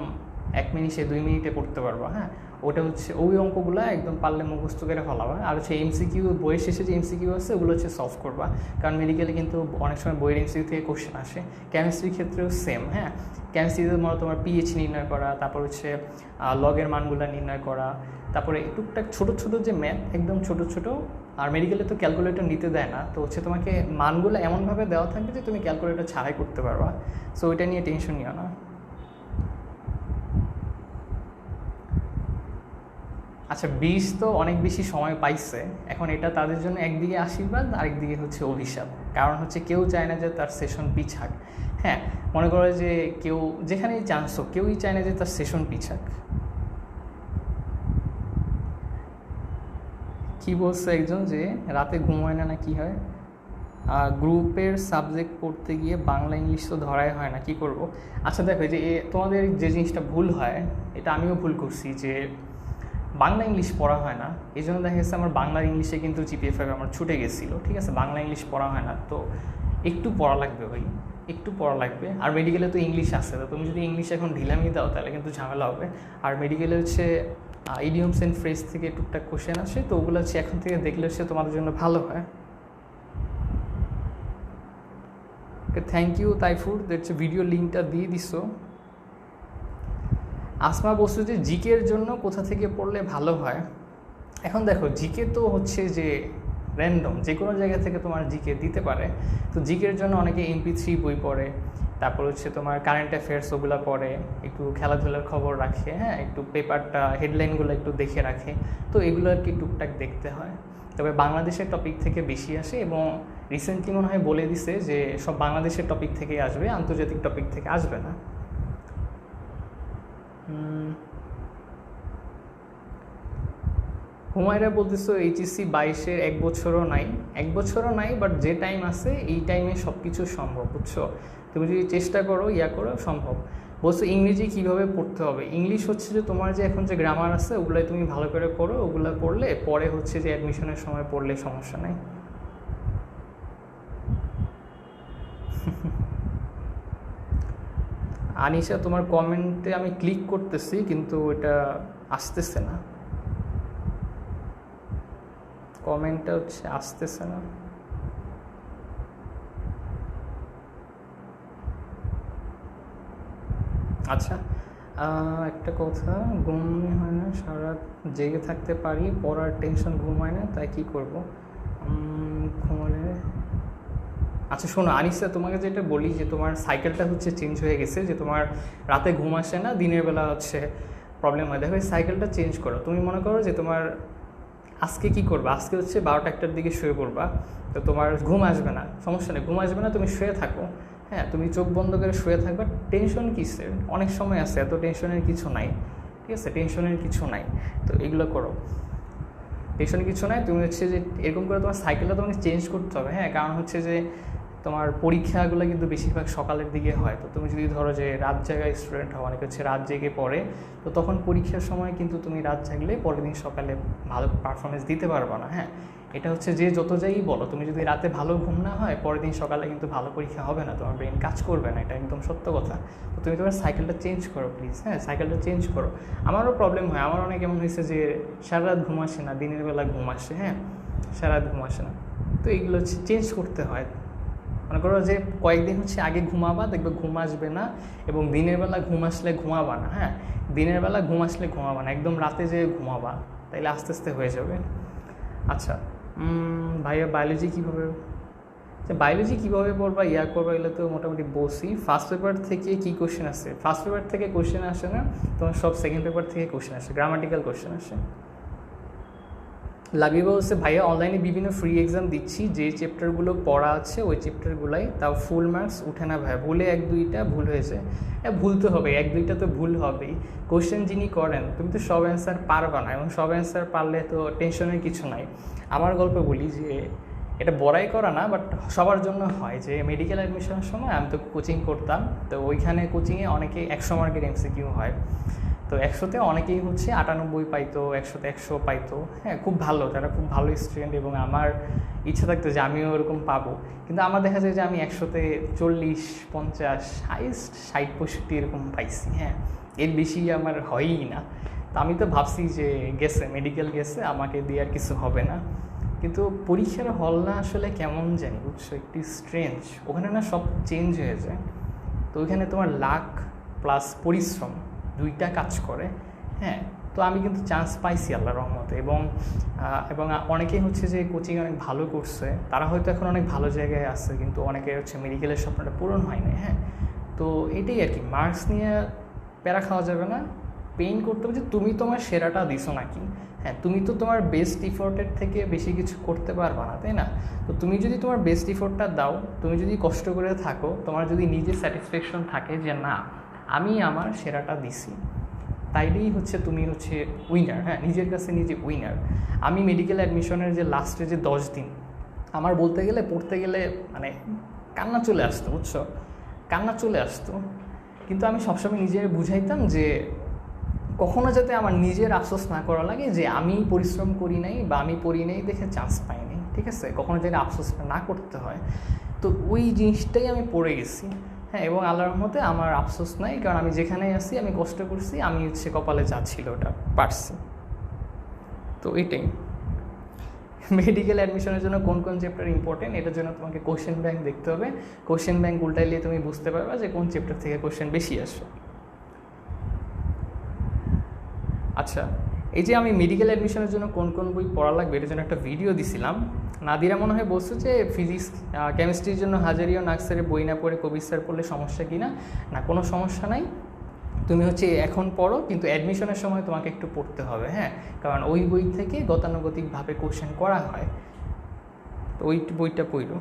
1 মিনিটে 2 মিনিটে পড়তে পারবা। হ্যাঁ, ওটা হচ্ছে ওই অঙ্কগুলো একদম পারলে মুখস্থ করে ফেলাবা। আর হচ্ছে এমসিকিউ, বইয়ের শেষে যে এমসিকিউ আছে ওগুলো হচ্ছে সলভ করবা, কারণ মেডিকেলে কিন্তু অনেক সময় বইয়ের এমসিকিউ থেকে কোশ্চেন আসে। কেমিস্ট্রির ক্ষেত্রেও সেম। হ্যাঁ, কেমিস্ট্রিতে তোমার পিএইচ নির্ণয় করা, তারপর হচ্ছে লগের মানগুলো নির্ণয় করা, তারপরে টুকটাক ছোটো ছোটো যে ম্যাথ, একদম ছোটো ছোটো। আর মেডিকেলে তো ক্যালকুলেটর নিতে দেয় না, তো হচ্ছে তোমাকে মানগুলো এমনভাবে দেওয়া থাকবে যে তুমি ক্যালকুলেটর ছাড়াই করতে পারবা। সো ওইটা নিয়ে টেনশন নিও না। আচ্ছা, 20 তো অনেক বেশি সময় পাইছে, এখন এটা তাদের জন্য একদিকে আশীর্বাদ, আরেকদিকে হচ্ছে অভিশাপ। কারণ হচ্ছে কেউ চায় না যে তার সেশন পিছাক। হ্যাঁ, মনে করো যে কেউ যেখানেই চান্স হোক, কেউই চায় না যে তার সেশন পিছাক। কি বলছে একজন যে রাতে ঘুম হয় না কি হয়, গ্রুপের সাবজেক্ট পড়তে গিয়ে বাংলা ইংলিশ তো ধরাই হয় না, কি করব। আচ্ছা দেখো, যে তোমাদের যে জিনিসটা ভুল হয়, এটা আমিও ভুল করছি, যে বাংলা ইংলিশ পড়া হয় না। এই জন্য দেখা গেছে আমার বাংলা ইংলিশে কিন্তু GPA-5 আমার ছুটে গেছিলো। ঠিক আছে, বাংলা ইংলিশ পড়া হয় না, তো একটু পড়া লাগবে ভাই, একটু পড়া লাগবে। আর মেডিকেলে তো ইংলিশ আছে, তো তুমি যদি ইংলিশ এখন ঢিলামি দাও তাহলে কিন্তু ঝামেলা হবে। আর মেডিকেলে হচ্ছে ইডিয়মস অ্যান্ড ফ্রেজ থেকে টুকটাক কোশ্চেন আসে, তো ওগুলো হচ্ছে এখন থেকে দেখলে হচ্ছে তোমাদের জন্য ভালো হয়। থ্যাংক ইউ তাইফুর, দেখছো ভিডিও লিঙ্কটা দিয়ে দিছো। আসমা বলছো যে জিকের জন্য কোথা থেকে পড়লে ভালো হয়। এখন দেখো, জিকে তো হচ্ছে যে র্যান্ডম, যে কোনো জায়গা থেকে তোমার জিকে দিতে পারে। তো জিকের জন্য অনেকে MP3 বই পড়ে, তারপর হচ্ছে তোমার কারেন্ট অ্যাফেয়ার্স ওগুলো পড়ে, একটু খেলাধুলার খবর রাখে, হ্যাঁ, একটু পেপারটা হেডলাইনগুলো একটু দেখে রাখে। তো এগুলো আর কি টুকটাক দেখতে হয়। তবে বাংলাদেশের টপিক থেকে বেশি আসে এবং রিসেন্টলি মনে হয় বলে দিছে যে সব বাংলাদেশের টপিক থেকে আসবে, আন্তর্জাতিক টপিক থেকে আসবে না। হুমায়রা বলতেছো এইচএসসি 22-এর 1 বছরও নাই, 1 বছরও নাই, বাট যে টাইম আছে এই টাইমে সব কিছু সম্ভব, বুঝছো? তুমি যদি চেষ্টা করো, করো, সম্ভব। বলছো ইংরেজি কীভাবে পড়তে হবে? ইংলিশ হচ্ছে যে তোমার যে এখন যে গ্রামার আছে ওগুলাই তুমি ভালো করে পড়ো, ওগুলো পড়লে পরে হচ্ছে যে অ্যাডমিশনের সময় পড়লে সমস্যা নাই। আনিশা, তোমার কমেন্টে আমি ক্লিক করতেছি কিন্তু এটা আসতেছে না, কমেন্টটা হচ্ছে আসতেছে না। আচ্ছা, একটা কথা, ঘুম হয় না, সারা জেগে থাকতে পারি, পড়ার টেনশন, ঘুম হয় না, তাই কি করব? ঘুমালে আচ্ছা শোনো আনিসা, তোমাকে যেটা বলি যে তোমার সাইকেলটা হচ্ছে চেঞ্জ হয়ে গেছে, যে তোমার রাতে ঘুম আসে না, দিনের বেলা হচ্ছে প্রবলেম হয়। দেখো এই সাইকেলটা চেঞ্জ করো। তুমি মনে করো যে তোমার আজকে কি করবা, আজকে হচ্ছে 12টা-1টার দিকে শুয়ে পড়বা, তো তোমার ঘুম আসবে না, সমস্যা নেই, ঘুম আসবে না, তুমি শুয়ে থাকো। হ্যাঁ, তুমি চোখ বন্ধ করে শুয়ে থাকবা, টেনশন কিসের, অনেক সময় আছে, এত টেনশনের কিছু নাই, ঠিক আছে? টেনশনের কিছু নাই, তো এগুলো করো, টেনশনের কিছু নাই। তুমি হচ্ছে যে এরকম করে তোমার সাইকেলটা তোমাকে চেঞ্জ করতে হবে। হ্যাঁ, কারণ হচ্ছে যে তোমার পরীক্ষাগুলো কিন্তু বেশিরভাগ সকালের দিকে হয়, তো তুমি যদি ধরো যে রাত জায়গায় স্টুডেন্ট হও, অনেকে হচ্ছে রাত জেগে পড়ে, তো তখন পরীক্ষার সময় কিন্তু তুমি রাত জাগলে পরের দিন সকালে ভালো পারফরমেন্স দিতে পারবে না। হ্যাঁ, এটা হচ্ছে যে যত যাই বলো, তুমি যদি রাতে ভালো ঘুম না হয় পরের দিন সকালে কিন্তু ভালো পরীক্ষা হবে না, তোমার ব্রেন কাজ করবে না, এটা একদম সত্য কথা। তো তুমি তোমার সাইকেলটা চেঞ্জ করো প্লিজ। হ্যাঁ, সাইকেলটা চেঞ্জ করো। আমারও প্রবলেম হয়, আমার অনেক এমন হয়েছে যে সারা রাত ঘুম আসে না, দিনের বেলা ঘুম আসে, হ্যাঁ সারা রাত ঘুম আসে না, তো এইগুলো হচ্ছে চেঞ্জ করতে হয়। মনে করো যে কয়েকদিন হচ্ছে আগে ঘুমাবা, দেখবে ঘুম আসবে না, এবং দিনের বেলা ঘুম আসলে ঘুমাবা না। হ্যাঁ, দিনের বেলা ঘুম আসলে ঘুমাবা না, একদম রাতে যে ঘুমাবা, তাইলে আস্তে আস্তে হয়ে যাবে। আচ্ছা ভাইয়া, বায়োলজি কীভাবে পড়বা, করবা, এগুলো তো মোটামুটি বলছি। ফার্স্ট পেপার থেকে কী কোশ্চেন আসে? ফার্স্ট পেপার থেকে কোশ্চেন আসে না, তোমার সব সেকেন্ড পেপার থেকে কোশ্চেন আসে, গ্রামাটিক্যাল কোশ্চেন আসে। লাবিবা বলছে ভাইয়া অনলাইনে বিভিন্ন ফ্রি এক্সাম দিচ্ছি, যে চ্যাপ্টারগুলো পড়া আছে ওই চ্যাপ্টারগুলাই, তাও ফুল মার্কস উঠে না ভাইয়া, ভুলে 1-2টা ভুল হয়েছে। হ্যাঁ, ভুল তো হবে, 1-2টা তো ভুল হবেই। কোশ্চেন যিনি করেন, তুমি তো সব অ্যান্সার পারবা না, এবং সব অ্যান্সার পারলে তো টেনশনের কিছু নাই। আমার গল্প বলি যে এটা বড়াই করা না, বাট সবার জন্য হয় যে মেডিকেল অ্যাডমিশনের সময় আমি তো কোচিং করতাম, তো ওইখানে কোচিংয়ে অনেকে 100 মার্কের এমসিকিউ হয়, তো 100-তে অনেকেই হচ্ছে 98 পাইতো, 100-তে 100 পাইতো। হ্যাঁ, খুব ভালো, তারা খুব ভালো স্টুডেন্ট, এবং আমার ইচ্ছা থাকতো যে আমিও ওরকম পাবো, কিন্তু আমার দেখা যায় যে আমি 100-তে 40, 50, হাইস্ট 60-65 এরকম পাইছি। হ্যাঁ, এর বেশি আমার হয়ই না। তো আমি তো ভাবছি যে গেছে, মেডিকেল গেছে, আমাকে দিয়ে আর কিছু হবে না, কিন্তু পরীক্ষার হল না আসলে কেমন জানি, বুঝছো, একটু স্ট্রেঞ্জ, ওখানে না সব চেঞ্জ হয়ে যায়। তো ওইখানে তোমার লাক প্লাস পরিশ্রম 2টা কাজ করে। হ্যাঁ, তো আমি কিন্তু চান্স পাইছি আল্লাহর রহমতে, এবং অনেকেই হচ্ছে যে কোচিং অনেক ভালো করছে, তারা হয়তো এখন অনেক ভালো জায়গায় আছে, কিন্তু অনেকে হচ্ছে মেডিকেলের স্বপ্নটা পূরণ হয় না। হ্যাঁ, তো এটাই আর কি, মার্কস নিয়ে প্যারা খাওয়া যাবে না, পেইন করতে হবে যে তুমি তোমার সেরাটা দিছো নাকি। হ্যাঁ, তুমি তো তোমার বেস্ট ইফোর্টের থেকে বেশি কিছু করতে পারবা না, তাই না? তো তুমি যদি তোমার বেস্ট ইফোর্টটা দাও, তুমি যদি কষ্ট করে থাকো, তোমার যদি নিজের স্যাটিসফ্যাকশন থাকে যে না আমি আমার সেরাটা দিছি, তাইলেই হচ্ছে তুমি হচ্ছে উইনার। হ্যাঁ, নিজের কাছে নিজে উইনার। আমি মেডিকেল অ্যাডমিশনের যে লাস্টে যে 10 দিন, আমার বলতে গেলে পড়তে গেলে মানে কান্না চলে আসতো, বুঝছো, কান্না চলে আসতো, কিন্তু আমি সবসময় নিজের বুঝাইতাম যে কখনো যাতে আমার নিজের আফসোস না করা লাগে যে আমি পরিশ্রম করি নাই বা আমি পড়ি নাই দেখে চান্স পাইনি, ঠিক আছে, কখনো যাতে আফসোসটা না করতে হয়। তো ওই জিনিসটাই আমি পড়ে গেছি। হ্যাঁ, এবং আল্লাহর রহমতে আমার আফসোস নাই, কারণ আমি যেখানেই আছি আমি কষ্ট করছি, আমি হচ্ছে কপালে যা ছিল ওটা পারছি। তো এটাই। মেডিকেল অ্যাডমিশনের জন্য কোন কোন চ্যাপ্টার ইম্পর্টেন্ট, এটার জন্য তোমাকে কোশ্চেন ব্যাংক দেখতে হবে। কোশ্চেন ব্যাংক উল্টাইলে তুমি বুঝতে পারবা যে কোন চ্যাপ্টার থেকে কোশ্চেন বেশি আসে। আচ্ছা, এই যে আমি মেডিকেল অ্যাডমিশনের জন্য কোন কোন বই পড়া লাগবে এটার জন্য একটা ভিডিও দিছিলাম। নাদিরা মনে হয় বলছো যে ফিজিক্স কেমিস্ট্রির জন্য হাজারি ও নাক্সারের বই না পড়ে কবির স্যার পড়লে সমস্যা কি না? না, কোনো সমস্যা নাই, তুমি হচ্ছে এখন পড়ো, কিন্তু অ্যাডমিশনের সময় তোমাকে একটু পড়তে হবে। হ্যাঁ, কারণ ওই বই থেকে গতানুগতিকভাবে কোশ্চেন করা হয়, তো ওই বইটা পড়ো।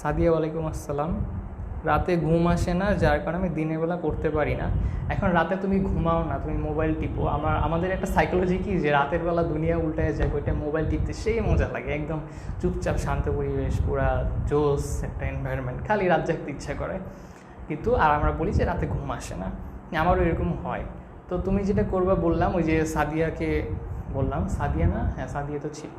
সাদিয়া ওয়ালাইকুম আসসালাম। রাতে ঘুম আসে না, যার কারণে আমি দিনের বেলা করতে পারি না। এখন রাতে তুমি ঘুমাও না, তুমি মোবাইল টিপো। আমাদের একটা সাইকোলজি কি যে রাতের বেলা দুনিয়া উল্টায় যায়, ওইটা মোবাইল টিপতে সেই মজা লাগে, একদম চুপচাপ শান্ত পরিবেশ, পুরা জোস একটা এনভায়রনমেন্ট, খালি রাত জাগতে ইচ্ছা করে। কিন্তু আর আমরা বলি যে রাতে ঘুম আসে না, আমারও এরকম হয়। তো তুমি যেটা করবা বললাম, ওই যে সাদিয়াকে বললাম, সাদিয়া না, হ্যাঁ সাদিয়া তো ছিল।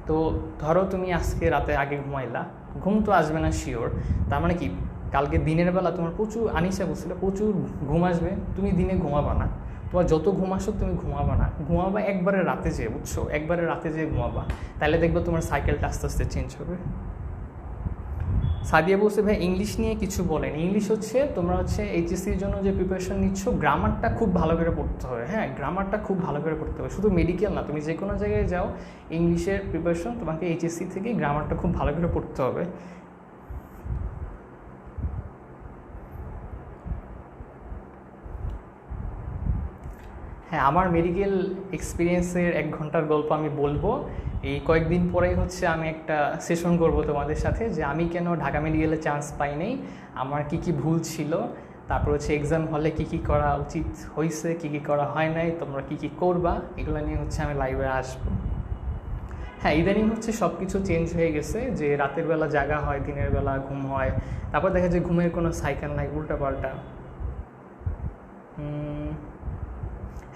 তো ধরো তুমি আজকে রাতে আগে ঘুমাইলা, ঘুম তো আসবে না শিওর, তার মানে কি কালকে দিনের বেলা তোমার প্রচুর আনিসা বলছিল প্রচুর ঘুম আসবে, তুমি দিনে ঘুমাবা না। তোমার যত ঘুম আসো তুমি ঘুমাবা না, ঘুমাবা একবারে রাতে যেয়ে, বুঝছো, একবারে রাতে যেয়ে ঘুমাবা, তাহলে দেখবে তোমার সাইকেলটা আস্তে আস্তে চেঞ্জ হবে। সাদিয়া বলছে ভাই ইংলিশ নিয়ে কিছু বলেন। ইংলিশ হচ্ছে তোমরা হচ্ছে এইচএসসির জন্য যে প্রিপারেশন নিচ্ছ, গ্রামারটা খুব ভালো করে পড়তে হবে। হ্যাঁ, গ্রামারটা খুব ভালো করে পড়তে হবে, শুধু মেডিকেল না, তুমি যে কোনো জায়গায় যাও, ইংলিশের প্রিপারেশন তোমাকে এইচএসসি থেকে গ্রামারটা খুব ভালো করে পড়তে হবে। হ্যাঁ, আমার মেডিকেল এক্সপিরিয়েন্সের 1 ঘন্টার গল্প আমি বলবো। এই কয়েকদিন পরেই হচ্ছে আমি একটা সেশন করব তোমাদের সাথে, যে আমি কেন ঢাকা মেডিকেলে চান্স পাই নাই, আমার কি কি ভুল ছিল, তারপর হচ্ছে এক্সাম হলে কি কি করা উচিত হয়েছে, কি কি করা হয় নাই, তোমরা কি কি করবা, এগুলো নিয়ে হচ্ছে আমি লাইভে আসবো। হ্যাঁ, ইদানিং হচ্ছে সব কিছু চেঞ্জ হয়ে গেছে, যে রাতের বেলা জাগা হয়, দিনের বেলা ঘুম হয়, তারপর দেখা যায় ঘুমের কোনো সাইকেল নাই, উল্টাপাল্টা।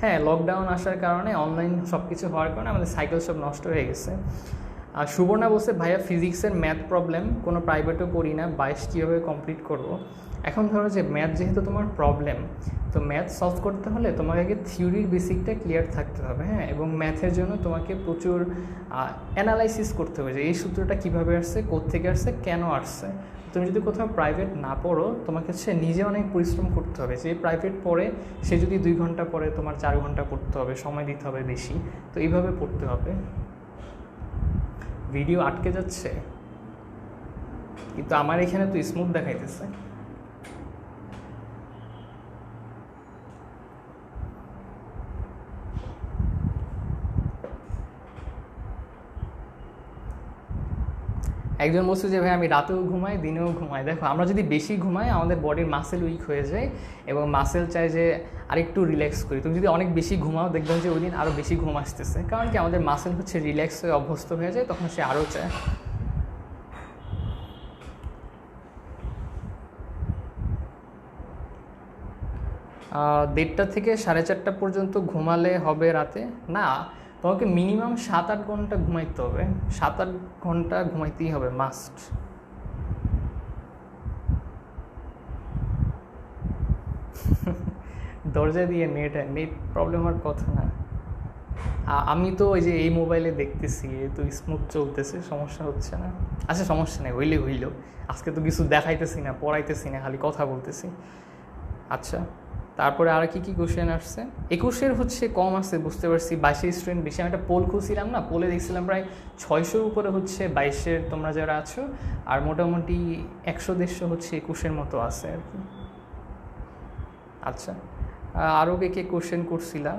হ্যাঁ, লকডাউন আসার কারণে, অনলাইন সব কিছু হওয়ার কারণে আমাদের সাইকেল সব নষ্ট হয়ে গেছে। আর সুবর্ণা বলছে ভাইয়া ফিজিক্সের ম্যাথ প্রবলেম, কোনো প্রাইভেটও পড়ি না, 22 কীভাবে কমপ্লিট করব। এখন ধরো যে ম্যাথ যেহেতু তোমার প্রবলেম, তো ম্যাথ সলভ করতে হলে তোমাকে আগে থিওরির বেসিকটা ক্লিয়ার থাকতে হবে। হ্যাঁ, এবং ম্যাথের জন্য তোমাকে প্রচুর অ্যানালাইসিস করতে হবে, যে এই সূত্রটা কীভাবে আসছে, কোত্থেকে আসছে, কেন আসছে। তুমি যদি কোথাও প্রাইভেট না পড়ো, তোমাকে হচ্ছে নিজে অনেক পরিশ্রম করতে হবে। যে প্রাইভেট পড়ে সে যদি 2 ঘন্টা পড়ে, তোমার 4 ঘন্টা পড়তে হবে, সময় দিতে হবে বেশি, তো এইভাবে পড়তে হবে। ভিডিও আটকে যাচ্ছে, কিন্তু আমার এখানে তো স্মুথ দেখাইতেছে। একজন বলছে যে ভাই আমি রাতেও ঘুমাই, দিনেও ঘুমাই। দেখো, আমরা যদি বেশি ঘুমাই আমাদের বডির মাসেল উইক হয়ে যায়, এবং মাসেল চায় যে আরেকটু রিল্যাক্স করি। তুমি যদি অনেক বেশি ঘুমাও, দেখবেন যে ওই দিন আরও বেশি ঘুম আসতেছে, কারণ কি আমাদের মাসেল হচ্ছে রিল্যাক্স হয়ে অভ্যস্ত হয়ে যায়, তখন সে আরও চায়। 1:30 থেকে 4:30 পর্যন্ত ঘুমালে হবে রাতে? না, তোমাকে মিনিমাম 7-8 ঘন্টা ঘুমাইতে হবে, 7-8 ঘন্টা ঘুমাইতেই হবে, মাস্ট। দরজা দিয়ে নেট প্রবলেম হওয়ার কথা না। আমি তো ওই যে এই মোবাইলে দেখতেছি, তো স্মুথ চলতেছে, সমস্যা হচ্ছে না। আচ্ছা, সমস্যা নেই, হইল। আজকে তো কিছু দেখাইতেছি না, পড়াইতেছি না, খালি কথা বলতেছি। আচ্ছা, তারপরে আর কি কোশ্চেন আসছে? 21-এর হচ্ছে কম আসছে, বুঝতে পারছি। 22-এর স্টুডেন্ট বেশি। আমি একটা পোল খুঁজছিলাম না, পোলে দেখছিলাম প্রায় 600-র উপরে হচ্ছে 22-এর তোমরা যারা আছো, আর মোটামুটি 100-150 হচ্ছে 21-এর মতো আছে আর কি। আচ্ছা, আরও কে কোশ্চেন করছিলাম?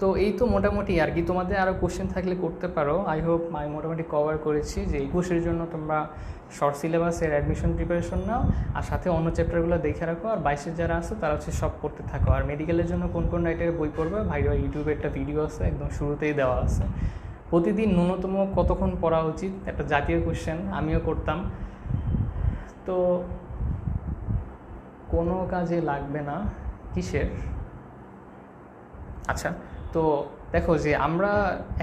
তো এই তো মোটামুটি আর কি। তোমাদের আরও কোশ্চেন থাকলে করতে পারো। আই হোপ আমি মোটামুটি কভার করেছি যে 21-এর জন্য তোমরা শর্ট সিলেবাসের অ্যাডমিশন প্রিপারেশন নাও, আর সাথে অন্য চ্যাপ্টারগুলো দেখে রাখো। আর 22-এর যারা আছে তারা হচ্ছে সব পড়তে থাকো। আর মেডিকেলের জন্য কোন কোন রাইটারের বই পড়বে, ভাইরা ইউটিউবে একটা ভিডিও আছে, একদম শুরুতেই দেওয়া আছে। প্রতিদিন ন্যূনতম কতক্ষণ পড়া উচিত, একটা জাতীয় কোশ্চেন, আমিও করতাম। তো কোনো কাজে লাগবে না, কিসের? আচ্ছা, তো দেখো যে আমরা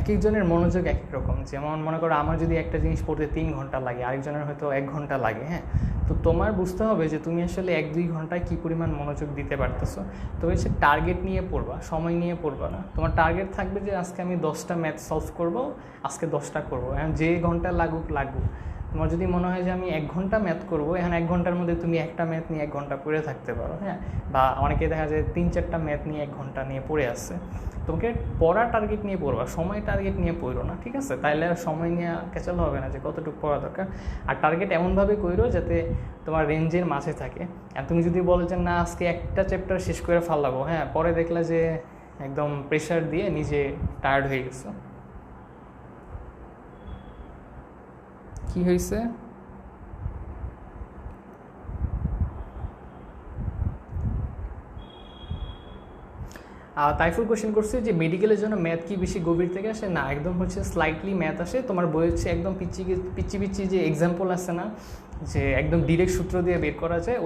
এক একজনের মনোযোগ এক এক রকম। যেমন মনে করো আমার যদি একটা জিনিস পড়তে 3 ঘন্টা লাগে, আরেকজনের হয়তো 1 ঘন্টা লাগে। হ্যাঁ, তো তোমার বুঝতে হবে যে তুমি আসলে 1-2 ঘন্টায় কী পরিমাণ মনোযোগ দিতে পারতেছো। তো হচ্ছে টার্গেট নিয়ে পড়বা, সময় নিয়ে পড়বা না। তোমার টার্গেট থাকবে যে আজকে আমি 10টা ম্যাথ সলভ করবো, আজকে 10টা করবো, যে ঘন্টা লাগুক। তোমার যদি মনে হয় যে আমি 1 ঘন্টা ম্যাথ করবো, এখন 1 ঘন্টার মধ্যে তুমি একটা ম্যাথ নিয়ে 1 ঘন্টা পড়ে থাকতে পারো, হ্যাঁ। বা অনেকে দেখা যায় 3-4টা ম্যাথ নিয়ে 1 ঘন্টা নিয়ে পড়ে আসছে। তোমাকে পড়া টার্গেট নিয়ে পড়বা, সময় টার্গেট নিয়ে পড়ো না, ঠিক আছে? তাইলে আর সময় নিয়ে ক্যাচাল হবে না যে কতটুকু পড়া দরকার। আর টার্গেট এমনভাবে করো যাতে তোমার রেঞ্জের মাঝে থাকে। আর তুমি যদি বলো যে না আজকে একটা চ্যাপ্টার শেষ করে ফেলাবো, হ্যাঁ, পরে দেখলা যে একদম প্রেশার দিয়ে নিজে টায়ার্ড হয়ে গেছো। কি হয়েছে? তাইফুল কোশ্চেন করছে যে মেডিকেলের জন্য ম্যাথ কি বেশি গভীর থেকে আসে? না, একদম হচ্ছে স্লাইটলি ম্যাথ আসে। তোমার বই হচ্ছে একদম পিচ্ছি যে এক্সাম্পল আছে না, যে একদম ডিরেক্ট সূত্র দিয়ে বের করা যায়,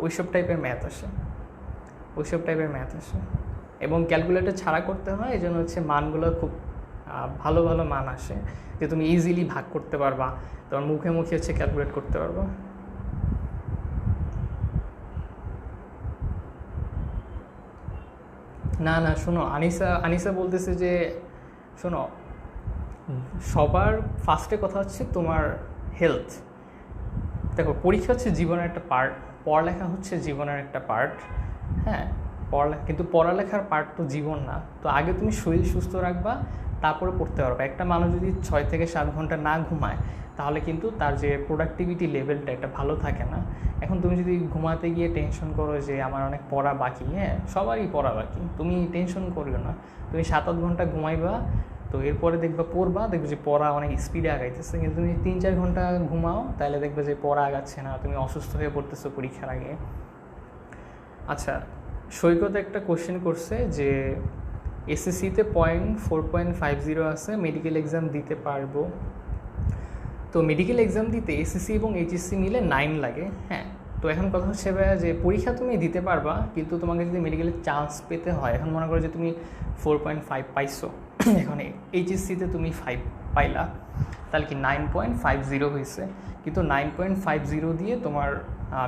ওইসব টাইপের ম্যাথ আসে, এবং ক্যালকুলেটর ছাড়া করতে হয়। এই জন্য হচ্ছে মানগুলো খুব ভালো ভালো মান আসে, যে তুমি ইজিলি ভাগ করতে পারবা, তোমার মুখে মুখে হচ্ছে ক্যালকুলেট করতে পারবা। না না, শোনো, আনিসা বলতেছে যে শোনো, সবার ফার্স্টে কথা হচ্ছে তোমার হেলথ। দেখো, পরীক্ষা হচ্ছে জীবনের একটা পার্ট, পড়ালেখা হচ্ছে জীবনের একটা পার্ট, হ্যাঁ। কিন্তু পড়ালেখার পার্ট তো জীবন না। তো আগে তুমি শরীর সুস্থ রাখবা, তারপরে পড়তে পারবে। একটা মানুষ যদি 6 থেকে 7 ঘন্টা না ঘুমায়, তাহলে কিন্তু তার যে প্রোডাক্টিভিটি লেভেলটা এটা ভালো থাকে না। এখন তুমি যদি ঘুমাতে গিয়ে টেনশন করো যে আমার অনেক পড়া বাকি, হ্যাঁ, সবারই পড়া বাকি, তুমি টেনশন করিও না। তুমি 7-8 ঘন্টা ঘুমাইবা, তো এরপরে পড়বা, দেখবে যে পড়া অনেক স্পিডে আগাইতেছে। কিন্তু তুমি 3-4 ঘন্টা ঘুমাও, তাহলে দেখবে যে পড়া আগাচ্ছে না, তুমি অসুস্থ হয়ে পড়তেছো পরীক্ষার আগে। আচ্ছা, সৈকত একটা কোশ্চেন করছে যে এসএসসিতে 4.50 আছে, মেডিকেল এক্সাম দিতে পারবো? তো মেডিকেল এক্সাম দিতে এসএসসি এবং এইচএসসি মিলে 9 লাগে, হ্যাঁ। তো এখন কথা হচ্ছে ভাইয়া যে পরীক্ষা তুমি দিতে পারবা, কিন্তু তোমাকে যদি মেডিকেলের চান্স পেতে হয়, এখন মনে করো যে তুমি 4.5 পাইছো, এখন এইচএসসিতে তুমি 5 পাইলা, তাহলে কি 9.50 হয়েছে। কিন্তু 9.50 দিয়ে তোমার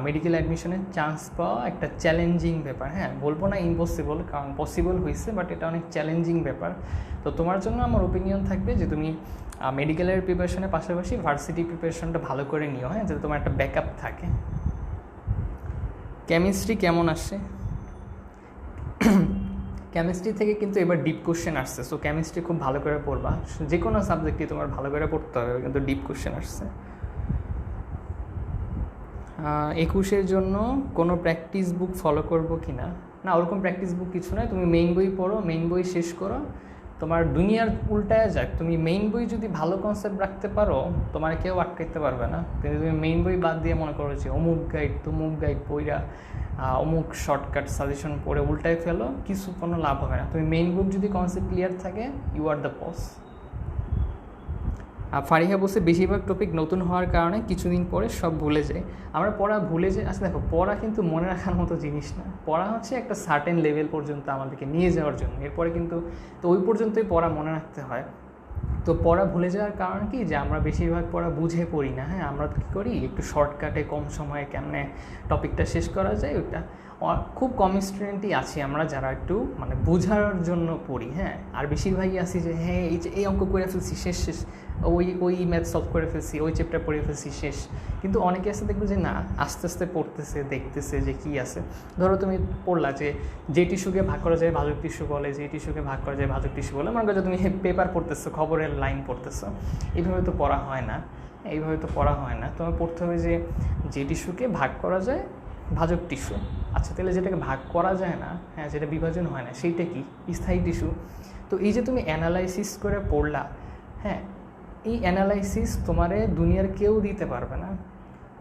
মেডিকেল অ্যাডমিশনের চান্স পাওয়া একটা চ্যালেঞ্জিং ব্যাপার, হ্যাঁ। বলবো না ইম্পসিবল, কারণ পসিবল হয়েছে, বাট এটা অনেক চ্যালেঞ্জিং ব্যাপার। তো তোমার জন্য আমার ওপিনিয়ন থাকবে যে তুমি মেডিকেলের প্রিপারেশনের পাশাপাশি ভার্সিটি প্রিপারেশনটা ভালো করে নিও, হ্যাঁ, যাতে তোমার একটা ব্যাকআপ থাকে। কেমিস্ট্রি কেমন আসে? কেমিস্ট্রি থেকে কিন্তু এবার ডিপ কোশ্চেন আসছে, সো কেমিস্ট্রি খুব ভালো করে পড়বা। যে কোনো সাবজেক্টই তোমার ভালো করে পড়তে হবে, কিন্তু ডিপ কোশ্চেন আসছে। 21-এর জন্য কোনো প্র্যাকটিস বুক ফলো করবো কি না? না, ওরকম প্র্যাকটিস বুক কিছু নয়। তুমি মেইন বই পড়ো, মেইন বই শেষ করো, তোমার দুনিয়ার উল্টায় যাক, তুমি মেইন বই যদি ভালো কনসেপ্ট রাখতে পারো, তোমার কেউ আটকাইতে পারবে না। কিন্তু তুমি মেইন বই বাদ দিয়ে মনে করো যে অমুক গাইড তমুক গাইড পইরা অমুক শর্টকাট সাজেশন পড়ে উল্টায় ফেলো, কোনো লাভ হবে না। তুমি মেইন বুক যদি কনসেপ্ট ক্লিয়ার থাকে, you are the boss. Fariha বলছে বেশিরভাগ টপিক নতুন হওয়ার কারণে কিছুদিন পরে সব ভুলে যায়। আমরা পড়া ভুলে যাই। আচ্ছা দেখো, পড়া কিন্তু মনে রাখার মতো জিনিস না। পড়া হচ্ছে একটা সার্টেন লেভেল পর্যন্ত আমাদেরকে নিয়ে যাওয়ার জন্য, এরপরে কিন্তু তো ওই পর্যন্তই পড়া মনে রাখতে হয়। তো পড়া ভুলে যাওয়ার কারণ কি, যে আমরা বেশিরভাগ পড়া বুঝে পড়ি না, হ্যাঁ। আমরা কী করি, একটু শর্টকাটে কম সময়ে কেমনে টপিকটা শেষ করা যায়, ওইটা খুব কম স্টুডেন্টই আছি আমরা যারা একটু মানে বোঝার জন্য পড়ি, হ্যাঁ। আর বেশিরভাগই আছি যে হ্যাঁ এই অঙ্ক করে ফেলছি শেষ, ওই ম্যাথ সলভ করে ফেলছি, ওই চ্যাপ্টার পড়ে ফেলছি শেষ। কিন্তু অনেকে আছে দেখবে যে না, আস্তে আস্তে পড়তেছে, দেখতেছে যে কী আছে। ধরো তুমি পড়লা যে টিস্যুকে ভাগ করা যায় ভাজক টিস্যু বলে, যে টিস্যুকে ভাগ করা যায় ভাজক টিস্যু বলে, মনে করো তুমি পেপার পড়তেছো, খবরের লাইন পড়তেছো। এইভাবে তো পড়া হয় না, তোমার পড়তে হবে যে টিস্যুকে ভাগ করা যায় ভাজক টিস্যু। আচ্ছা, তাহলে যেটাকে ভাগ করা যায় না, হ্যাঁ, যেটা বিভাজন হয় না, সেইটা কি? স্থায়ী টিস্যু। তো এই যে তুমি অ্যানালাইসিস করে পড়লা, হ্যাঁ, এই অ্যানালাইসিস তোমারে দুনিয়ার কেউ দিতে পারবে না।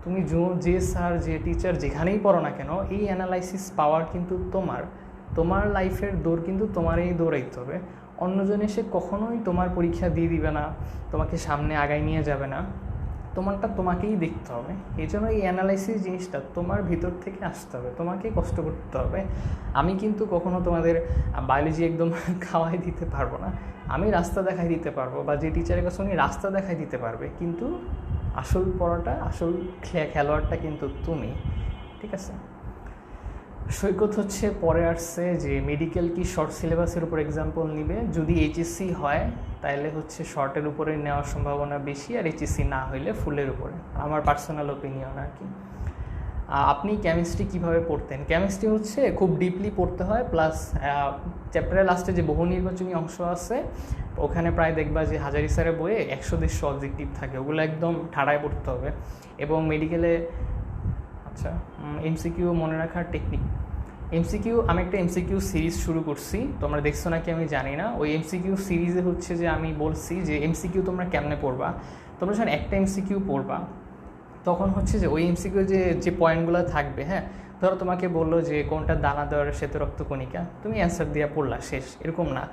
তুমি যে স্যার যে টিচার যেখানেই পড়ো না কেন, এই অ্যানালাইসিস পাওয়ার কিন্তু তোমার লাইফের দৌড় কিন্তু তোমারই দৌড়াইতে হবে। অন্যজন এসে কখনোই তোমার পরীক্ষা দিয়ে দিবে না, তোমাকে সামনে আগায় নিয়ে যাবে না, তোমারটা তোমাকেই দেখতে হবে। এই জন্য এই অ্যানালাইসিস জিনিসটা তোমার ভিতর থেকে আসতে হবে, তোমাকেই কষ্ট করতে হবে। আমি কিন্তু কখনো তোমাদের বায়োলজি একদম খাওয়াই দিতে পারবো না। আমি রাস্তা দেখাই দিতে পারবো, বা যে টিচারের কাছে উনি রাস্তা দেখাই দিতে পারবে, কিন্তু আসল পড়াটা, আসল খেলোয়াড়টা কিন্তু তুমি, ঠিক আছে? সৈকত হচ্ছে পরে আসছে যে মেডিকেল কি শর্ট সিলেবাসের উপর এক্সাম্পল নিবে, যদি এইচএসসি হয় তাহলে হচ্ছে শর্টের উপরে নেওয়ার সম্ভাবনা বেশি, আর এইচএসসি না হইলে ফুলের উপরে, আমার পার্সোনাল ওপিনিয়ন আর কি। আপনি কেমিস্ট্রি কিভাবে পড়তেন? কেমিস্ট্রি হচ্ছে খুব ডিপলি পড়তে হয়, প্লাস চ্যাপ্টারের লাস্টে যে বহু নির্বাচনী অংশ আছে ওখানে প্রায় দেখবা যে হাজারি স্যারের বইয়ে 100-150 অবজেক্টিভ থাকে, ওগুলো একদম ঠাড়ায় পড়তে হবে। এবং মেডিকেলে আচ্ছা এমসিকিউ মনে রাখার টেকনিক, এমসিকিউ আমি একটা এমসিকিউ সিরিজ শুরু করছি, তোমরা দেখছো নাকি আমি জানি না। ওই এমসিকিউ সিরিজে হচ্ছে যে আমি বলছি যে এমসিকিউ তোমরা কেমনে পড়বা। তোমরা যখন একটা এমসিকিউ পড়বা তখন হচ্ছে যে ওই এমসিকিউ যে পয়েন্টগুলো থাকবে, হ্যাঁ ধরো তোমাকে বললো যে কোনটা দানাদার শ্বেত রক্তকণিকা, তুমি অ্যান্সার দিয়ে পড়লা শেষ, এরকম না।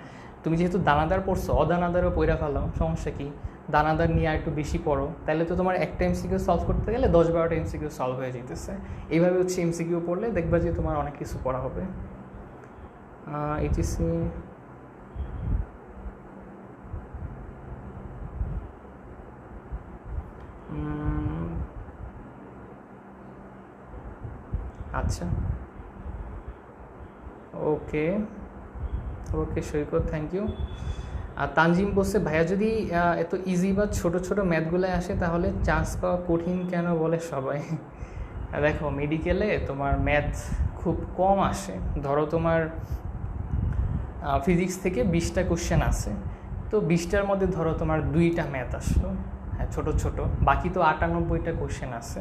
তুমি যেহেতু দানাদার পড়ছো অদানাদারও পড়া ফেলো, সমস্যা কি, দানাদার নিয়ে আর একটু বেশি পড়ো, তাহলে তো তোমার একটা এমসিকিউ সলভ করতে গেলে 10-12টা এমসিকিউ সলভ হয়ে যেতেছে। এইভাবে হচ্ছে এমসিকিউ পড়লে দেখবা যে তোমার অনেক কিছু পড়া হবে। এইচএসসি আচ্ছা ওকে ওকে সৈকত, থ্যাংক ইউ। আর তানজিম বলছে ভাইয়া যদি এত ইজি বা ছোট ছোট ম্যাথগুলো আসে তাহলে চান্স পাওয়া কঠিন কেন বলে সবাই? দেখো মেডিকেলে তোমার ম্যাথ খুব কম আসে, ধরো তোমার ফিজিক্স থেকে 20টা কোশ্চেন আছে, তো 20টার মধ্যে ধরো তোমার 2টা ম্যাথ আসলো, হ্যাঁ ছোটো ছোটো, বাকি তো 98টা কোশ্চেন আছে।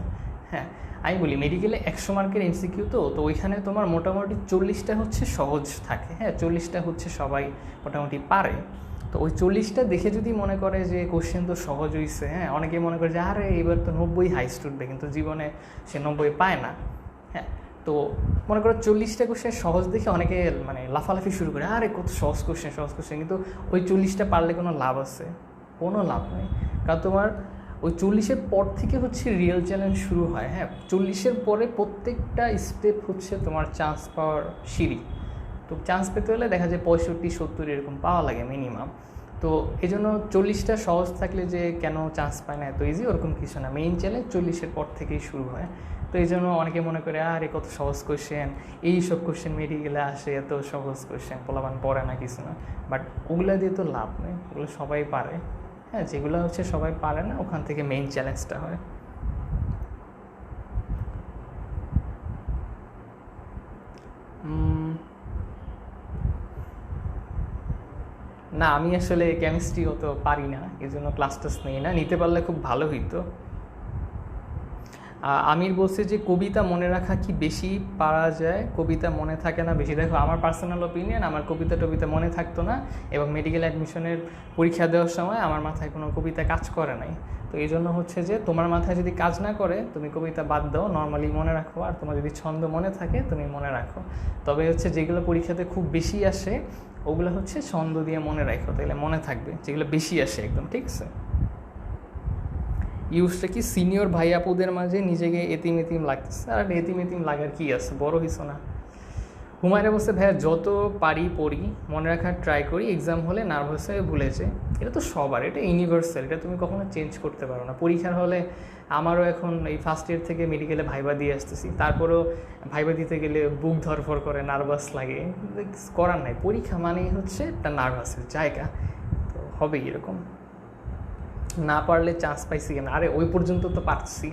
হ্যাঁ আমি বলি মেডিকেলে 100 মার্কের এমসিকিউ, তো ওইখানে তোমার মোটামুটি 40টা হচ্ছে সহজ থাকে, হ্যাঁ 40টা হচ্ছে সবাই মোটামুটি পারে। তো ওই 40টা দেখে যদি মনে করে যে কোশ্চেন তো সহজ হয়েছে, হ্যাঁ অনেকেই মনে করে যে আরে এবার তো 90 হাইস্ট উঠবে, কিন্তু জীবনে সে 90 পায় না। হ্যাঁ তো মনে করো 40টা কোশ্চেন সহজ দেখে অনেকে মানে লাফালাফি শুরু করে, আরে কত সহজ কোশ্চেন, কিন্তু ওই 40টা পারলে কোনো লাভ আছে? কোনো লাভ নেই। কারণ তোমার ওই 40-এর পর থেকে হচ্ছে রিয়েল চ্যালেঞ্জ শুরু হয়। হ্যাঁ 40-এর পরে প্রত্যেকটা স্টেপ হচ্ছে তোমার চান্স পাওয়ার সিঁড়ি। তো চান্স পেতে হলে দেখা যায় 65-70 এরকম পাওয়া লাগে মিনিমাম। তো এই জন্য 40টা সহজ থাকলে যে কেন চান্স পায় না এত ইজি, ওরকম কিছু না, মেইন চ্যালেঞ্জ 40-এর পর থেকেই শুরু হয়। তো এই জন্য অনেকে মনে করে আরে কত সহজ কোশ্চেন, এইসব কোশ্চেন মেডিকেলে আসে, এত সহজ কোশ্চেন পোলাপান পড়ে না, কিছু না। বাট ওগুলা দিয়ে তো লাভ নেই, ওগুলো সবাই পারে। হ্যাঁ যেগুলো হচ্ছে সবাই পারে না ওখান থেকে মেইন চ্যালেঞ্জটা হয়। না আমি আসলে কেমিস্ট্রি অত পারি না, এই জন্য ক্লাস টাস নেই না, নিতে পারলে খুব ভালো হইতো। আমির বলছে যে কবিতা মনে রাখা কি বেশি পারা যায়? কবিতা মনে থাকে না বেশি। দেখো আমার পার্সোনাল ওপিনিয়ন, আমার কবিতা টবিতা মনে থাকতো না, এবং মেডিকেল অ্যাডমিশনের পরীক্ষা দেওয়ার সময় আমার মাথায় কোনো কবিতা কাজ করে নাই। তো এই জন্য হচ্ছে যে তোমার মাথায় যদি কাজ না করে তুমি কবিতা বাদ দাও, নর্মালি মনে রাখো, আর তোমার যদি ছন্দ মনে থাকে তুমি মনে রাখো। তবে হচ্ছে যেগুলো পরীক্ষাতে খুব বেশি আসে ওগুলো হচ্ছে ছন্দ দিয়ে মনে রাখো, তাহলে মনে থাকবে, যেগুলো বেশি আসে একদম, ঠিক আছে? ইউজটা কি সিনিয়র ভাই আপুদের মাঝে নিজেকে এতিম এতিম লাগতেছে? আর এতিম এতিম লাগার কি আছে, বড় হইছো না। হুমায়রা বলছে ভাইয়া যত পারি পড়ি, মনে রাখার ট্রাই করি, এক্সাম হলে নার্ভাস হয়ে ভুলেছে। এটা তো সবার, এটা ইউনিভার্সাল, এটা তুমি কখনো চেঞ্জ করতে পারো না। পরীক্ষার হলে আমারও এখন এই ফার্স্ট ইয়ার থেকে মেডিকেলে ভাইবা দিয়ে আসতেছি, তারপরেও ভাইবা দিতে গেলে বুক ধরফর করে, নার্ভাস লাগে, করার নাই, পরীক্ষা মানেই হচ্ছে একটা নার্ভাসের জায়গা, তো হবেই এরকম। না পারলে চান্স পাইছি কেন? আরে ওই পর্যন্ত তো পারছি,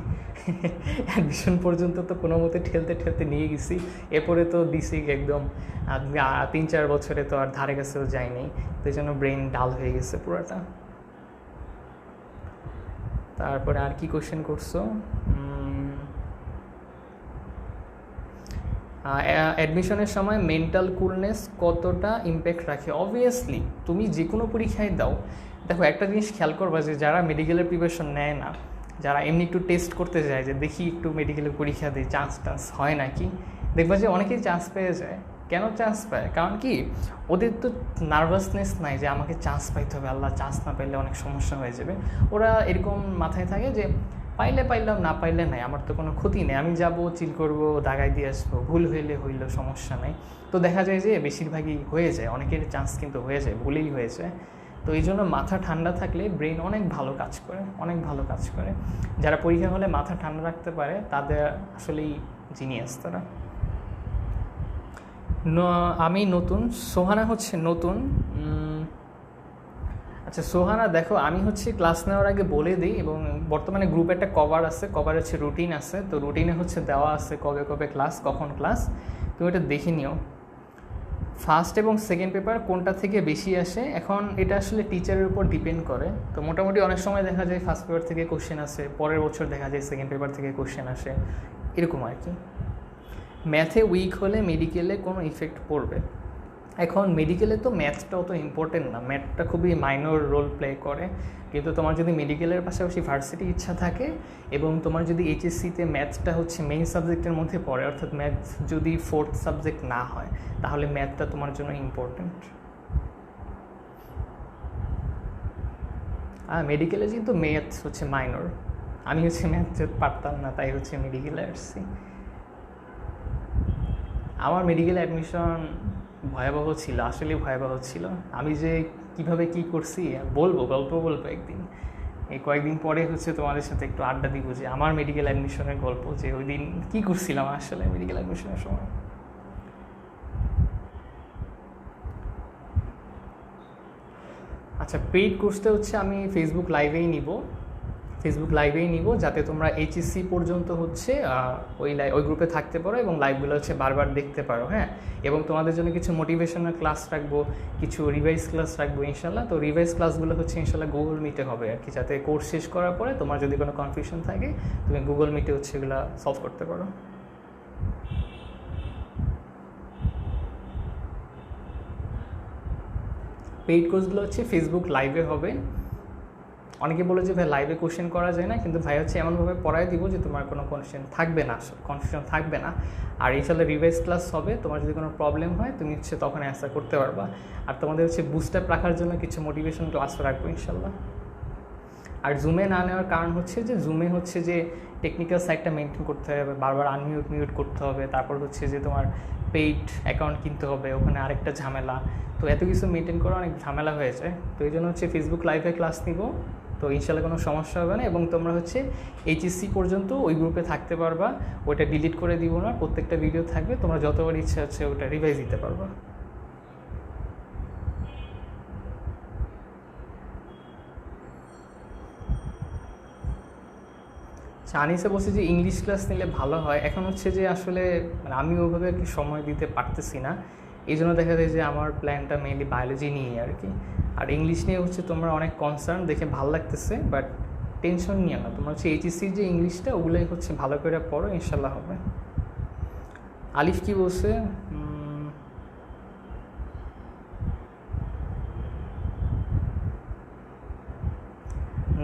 অ্যাডমিশন পর্যন্ত তো কোনো মতে ঠেলতে ঠেলতে নিয়ে গেছি, এরপরে তো দিছি একদম 3-4 বছরে তো আর ধারে কাছেও যায়নি, তো এই জন্য ব্রেন ডাল হয়ে গেছে পুরোটা। তারপরে আর কি কোশ্চেন করছো? অ্যাডমিশনের সময় মেন্টাল কুলনেস কতটা ইম্প্যাক্ট রাখে? অবভিয়াসলি তুমি যে কোনো পরীক্ষায় দাও, দেখো একটা জিনিস খেয়াল করবা যে যারা মেডিকেলের প্রিপারেশন নেয় না, যারা এমনি একটু টেস্ট করতে যায় যে দেখি একটু মেডিকেলের পরীক্ষা দিই চান্স টান্স হয় নাকি, দেখবা যে অনেকেই চান্স পেয়ে যায়। কেন চান্স পায়? কারণ কি ওদের তো নার্ভাসনেস নাই যে আমাকে চান্স পাইতে হবে, আল্লাহ চান্স না পাইলে অনেক সমস্যা হয়ে যাবে। ওরা এরকম মাথায় থাকে যে পাইলে পাইলাম, না পাইলে নাই, আমার তো কোনো ক্ষতি নেই, আমি যাব চিল করব, দাগাই দিয়ে আসবো, ভুল হইলে হইলো, সমস্যা নেই। তো দেখা যায় যে বেশিরভাগই হয়ে যায়, অনেকের চান্স কিন্তু হয়ে যায়, ভুলেই হয়ে যায়। তো এই জন্য মাথা ঠান্ডা থাকলে ব্রেন অনেক ভালো কাজ করে, অনেক ভালো কাজ করে। যারা পরীক্ষা হলে মাথা ঠান্ডা রাখতে পারে তাদের আসলেই জিনিয়াস তারা। আমি নতুন, সোহানা হচ্ছে নতুন। আচ্ছা সোহানা, দেখো আমি হচ্ছে ক্লাস নেওয়ার আগে বলে দিই, এবং বর্তমানে গ্রুপে একটা কভার আছে, কভার হচ্ছে রুটিন আছে, তো রুটিনে হচ্ছে দেওয়া আছে কবে কবে ক্লাস, কখন ক্লাস, তুমি এটা দেখে নিও। ফার্স্ট এবং সেকেন্ড পেপার কোনটা থেকে বেশি আসে, এখন এটা আসলে টিচারের উপর ডিপেন্ড করে। তো মোটামুটি অনেক সময় দেখা যায় ফার্স্ট পেপার থেকে কোশ্চেন আসে, পরের বছর দেখা যায় সেকেন্ড পেপার থেকে কোশ্চেন আসে, এরকম আর কি। ম্যাথে উইক হলে মেডিকেলে কোনো ইফেক্ট পড়বে? এখন মেডিকেলে তো ম্যাথটা অত ইম্পর্টেন্ট না, ম্যাথটা খুবই মাইনর রোল প্লে করে, কিন্তু তোমার যদি মেডিকেলের পাশাপাশি ভার্সিটি ইচ্ছা থাকে এবং তোমার যদি এইচএসসিতে ম্যাথটা হচ্ছে মেইন সাবজেক্টের মধ্যে পড়ে, অর্থাৎ ম্যাথ যদি ফোর্থ সাবজেক্ট না হয়, তাহলে ম্যাথটা তোমার জন্য ইম্পর্টেন্ট। মেডিকেলে কিন্তু ম্যাথ হচ্ছে মাইনর, আমি হচ্ছে ম্যাথ পারতাম না, তাই হচ্ছে মেডিকেলে আসছি। আমার মেডিকেল অ্যাডমিশন ভয়াবহ ছিল, আসলে ভয়াবহ ছিল। আমি যে কিভাবে কি করছি গল্প বলবো একদিন, এই কয়েকদিন পরে হচ্ছে তোমাদের সাথে একটু আড্ডা দিব যে আমার মেডিকেল অ্যাডমিশনের গল্প, যে ওই দিন কী করছিলাম আসলে মেডিকেল অ্যাডমিশনের সময়। আচ্ছা, পেইড কোর্সটা হচ্ছে আমি ফেসবুক লাইভেই নিব, যাতে তোমরা এইচএসসি পর্যন্ত হচ্ছে ওই গ্রুপে থাকতে পারো এবং লাইভগুলো হচ্ছে বারবার দেখতে পারো, হ্যাঁ। এবং তোমাদের জন্য কিছু মোটিভেশনাল ক্লাস রাখবো, কিছু রিভাইজ ক্লাস রাখবো ইনশাল্লাহ। তো রিভাইজ ক্লাসগুলো হচ্ছে ইনশাল্লাহ গুগল মিটে হবে আর কি, যাতে কোর্স শেষ করার পরে তোমার যদি কোনো কনফিউশন থাকে তুমি গুগল মিটে হচ্ছে এগুলো সলভ করতে পারো। পেইড কোর্সগুলো হচ্ছে ফেসবুক লাইভে হবে। অনেকে বলে যে ভাই লাইভে কোশ্চেন করা যায় না, কিন্তু ভাই হচ্ছে এমনভাবে পড়ায় দিব যে তোমার কোনো কনফিউশন থাকবে না। আর ইনশাল্লাহ রিভাইজ ক্লাস হবে, তোমার যদি কোনো প্রবলেম হয় তুমি হচ্ছে তখন অ্যান্সার করতে পারবা। আর তোমাদের হচ্ছে বুস্ট আপ রাখার জন্য কিছু মোটিভেশন ক্লাসও রাখবো ইনশাল্লাহ। আর জুমে না নেওয়ার কারণ হচ্ছে যে জুমে হচ্ছে যে টেকনিক্যাল সাইডটা মেনটেন করতে হবে, বারবার মিউট করতে হবে, তারপর হচ্ছে যে তোমার পেইড অ্যাকাউন্ট কিনতে হবে, ওখানে আরেকটা ঝামেলা, তো এত কিছু মেনটেন করা অনেক ঝামেলা হয়ে যায়। তো এই জন্য হচ্ছে ফেসবুক লাইভে ক্লাস নিব, তো ইনশাল্লাহ কোনো সমস্যা হবে না। এবং তোমরা হচ্ছে এইচএসসি পর্যন্ত ওই গ্রুপে থাকতে পারবা, ওইটা ডিলিট করে দিব না, প্রত্যেকটা ভিডিও থাকবে, তোমরা যতবার ইচ্ছা হচ্ছে ওটা রিভাইজ দিতে পারবা। আনিসা বলছে যে ইংলিশ ক্লাস নিলে ভালো হয়। এখন হচ্ছে যে আসলে মানে আমি ওইভাবে আর কি সময় দিতে পারতেছি না, এই জন্য দেখা যায় যে আমার প্ল্যানটা মেইনলি বায়োলজি নিয়ে আর কি। আর ইংলিশ নিয়ে হচ্ছে তোমরা অনেক কনসার্ন দেখে ভালো লাগতেছে, বাট টেনশন নিয়ে না, তোমরা হচ্ছে এইচএসসির যে ইংলিশটা ওগুলোই হচ্ছে ভালো করে পড়ো, ইনশাল্লাহ হবে। আলিফ কি বলছে?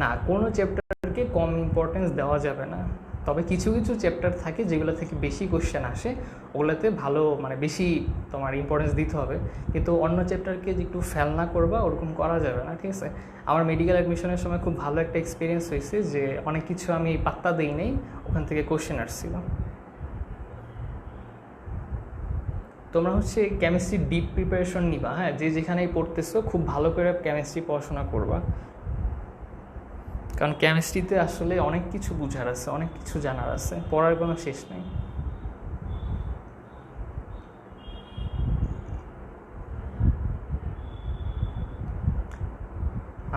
না, কোনো চ্যাপ্টারকে কম ইম্পর্টেন্স দেওয়া যাবে না, তবে কিছু কিছু চ্যাপ্টার থাকে যেগুলো থেকে বেশি কোশ্চেন আসে, ওগুলোতে ভালো মানে বেশি তোমার ইম্পর্টেন্স দিতে হবে, কিন্তু অন্য চ্যাপ্টারকে যে একটু ফেল না করবা ওরকম করা যাবে না, ঠিক আছে। আমার মেডিকেল অ্যাডমিশনের সময় খুব ভালো একটা এক্সপিরিয়েন্স হয়েছে যে অনেক কিছু আমি পাত্তা দিই নেই, ওখান থেকে কোশ্চেন আসছিল। তোমরা হচ্ছে কেমিস্ট্রি ডিপ প্রিপারেশন নিবা, হ্যাঁ, যে যেখানেই পড়তেছো খুব ভালো করে কেমিস্ট্রি পড়াশোনা করবা, কারণ কেমিস্ট্রিতে আসলে অনেক কিছু বোঝার আছে, অনেক কিছু জানার আছে, পড়ার কোনো শেষ নেই।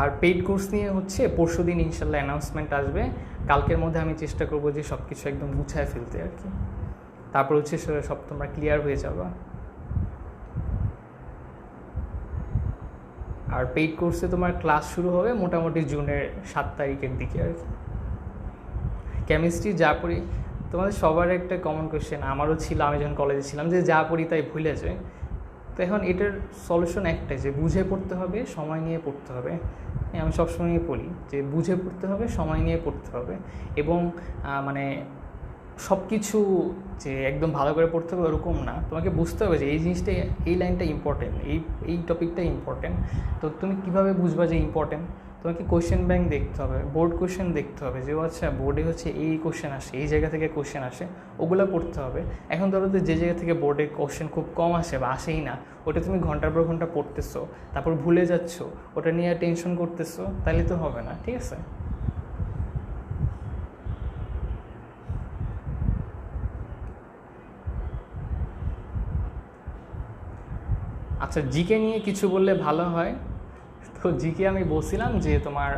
আর পেইড কোর্স নিয়ে হচ্ছে পরশু দিন ইনশাল্লাহ অ্যানাউন্সমেন্ট আসবে, কালকের মধ্যে আমি চেষ্টা করবো যে সব কিছু একদম গুছায় ফেলতে আর কি, তারপর হচ্ছে সব তোমরা ক্লিয়ার হয়ে যাবা। আর পেইড কোর্সে তোমার ক্লাস শুরু হবে মোটামুটি জুনের 7 তারিখের দিকে আর কি। কেমিস্ট্রি যা পড়ি, তোমাদের সবার একটা কমন কোয়েশ্চেন, আমারও ছিল আমি যখন কলেজে ছিলাম, যে যা পড়ি তাই ভুলে যায়। তো এখন এটার সলিউশন একটাই, যে বুঝে পড়তে হবে, সময় নিয়ে পড়তে হবে। আমি সবসময়ই বলি যে বুঝে পড়তে হবে, সময় নিয়ে পড়তে হবে, এবং মানে সব কিছু যে একদম ভালো করে পড়তে হবে ওরকম না, তোমাকে বুঝতে হবে যে এই জিনিসটা, এই লাইনটা ইম্পর্টেন্ট, এই টপিকটা ইম্পর্টেন্ট। তো তুমি কীভাবে বুঝবা যে ইম্পর্টেন্ট? তোমাকে কোয়েশ্চেন ব্যাংক দেখতে হবে, বোর্ড কোয়েশ্চেন দেখতে হবে, যে আচ্ছা বোর্ডে হচ্ছে এই কোয়েশ্চেন আসে, এই জায়গা থেকে কোয়েশ্চেন আসে, ওগুলো পড়তে হবে। এখন ধরো যে জায়গা থেকে বোর্ডে কোয়েশ্চেন খুব কম আসে বা আসেই না, ওটা তুমি ঘন্টার পর ঘন্টা পড়তেছো, তারপর ভুলে যাচ্ছো, ওটা নিয়ে টেনশন করতেছো, তাহলে তো হবে না, ঠিক আছে। আচ্ছা, জিকে নিয়ে কিছু বললে ভালো হয়। তো জিকে আমি বলছিলাম যে তোমার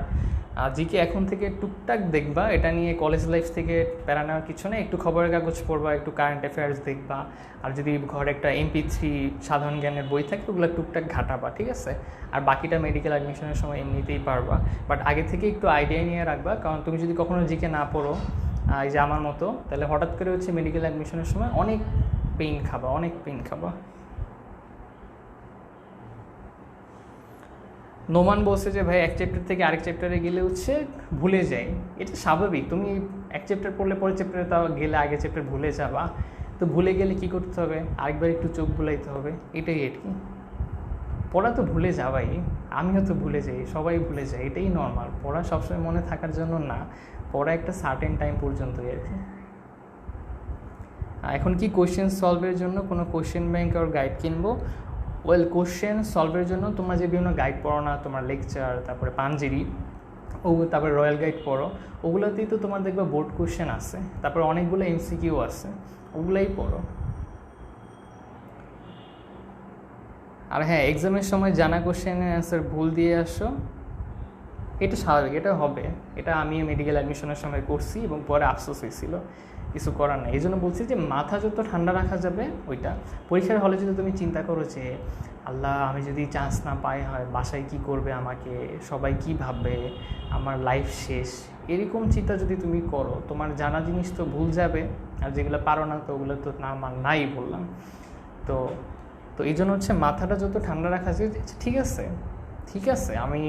জিকে এখন থেকে টুকটাক দেখবা, এটা নিয়ে কলেজ লাইফ থেকে প্যারা নেওয়ার কিছু নেই। একটু খবরের কাগজ পড়বা, একটু কারেন্ট অ্যাফেয়ার্স দেখবা, আর যদি ঘরে একটা MP3 সাধারণ জ্ঞানের বই থাকে ওগুলো টুকটাক ঘাটাবা, ঠিক আছে? আর বাকিটা মেডিকেল অ্যাডমিশনের সময় এমনিতেই পারবা। বাট আগে থেকে একটু আইডিয়া নিয়ে রাখবা, কারণ তুমি যদি কখনো জিকে না পড়ো এই যে আমার মতো, তাহলে হঠাৎ করে হচ্ছে মেডিকেল অ্যাডমিশনের সময় অনেক পেইন খাবা, অনেক পেইন খাবা। নোমান বলছে যে ভাই এক চ্যাপ্টার থেকে আরেক চ্যাপ্টারে গেলে হচ্ছে ভুলে যাই। এটা স্বাভাবিক, তুমি এক চ্যাপ্টার পড়লে পরের চ্যাপ্টারে তাও গেলে আগের চ্যাপ্টার ভুলে যাবা। তো ভুলে গেলে কি করতে হবে? আরেকবার একটু চোখ বুলাইতে হবে, এটাই আর কি। পড়া তো ভুলে যাবাই, আমিও তো ভুলে যাই, সবাই ভুলে যায়, এটাই নর্মাল। পড়া সবসময় মনে থাকার জন্য না, পড়া একটা সার্টেন টাইম পর্যন্তই আর কি। এখন কি কোশ্চেন সলভের জন্য কোনো কোশ্চেন ব্যাংক আর গাইড কিনবো? ওয়েল, কোশ্চেন সলভের জন্য তোমরা যে বিভিন্ন গাইড পড়ো না, তোমার লেকচার, তারপরে পাঞ্জেরি, তারপরে রয়্যাল গাইড পড়ো, ওগুলোতেই তো তোমার দেখবে বোর্ড কোশ্চেন আছে, তারপরে অনেকগুলো MCQ আছে, ওগুলাই পড়ো। আর হ্যাঁ, এক্সামের সময় জানা কোশ্চেনের অ্যান্সার ভুল দিয়ে আসো, এটা স্বাভাবিক, এটা হবে। এটা আমি মেডিকেল অ্যাডমিশনের সময় করছি এবং পরে আফসোস হয়েছিল, কিছু করার নেই। এই জন্য বলছি যে মাথা যত ঠান্ডা রাখা যাবে ওইটা। পরীক্ষার হলে যদি তুমি চিন্তা করো যে আল্লাহ আমি যদি চান্স না পাই হয়, বাসায় কি করবে আমাকে, সবাই কি ভাববে, আমার লাইফ শেষ, এরকম চিন্তা যদি তুমি করো, তোমার জানা জিনিস তো ভুল যাবে, আর যেগুলো পারো না তো ওগুলো তো না আমার নাই বললাম। তো তো এই জন্য হচ্ছে মাথাটা যত ঠান্ডা রাখা যায়, ঠিক আছে ঠিক আছে, আমি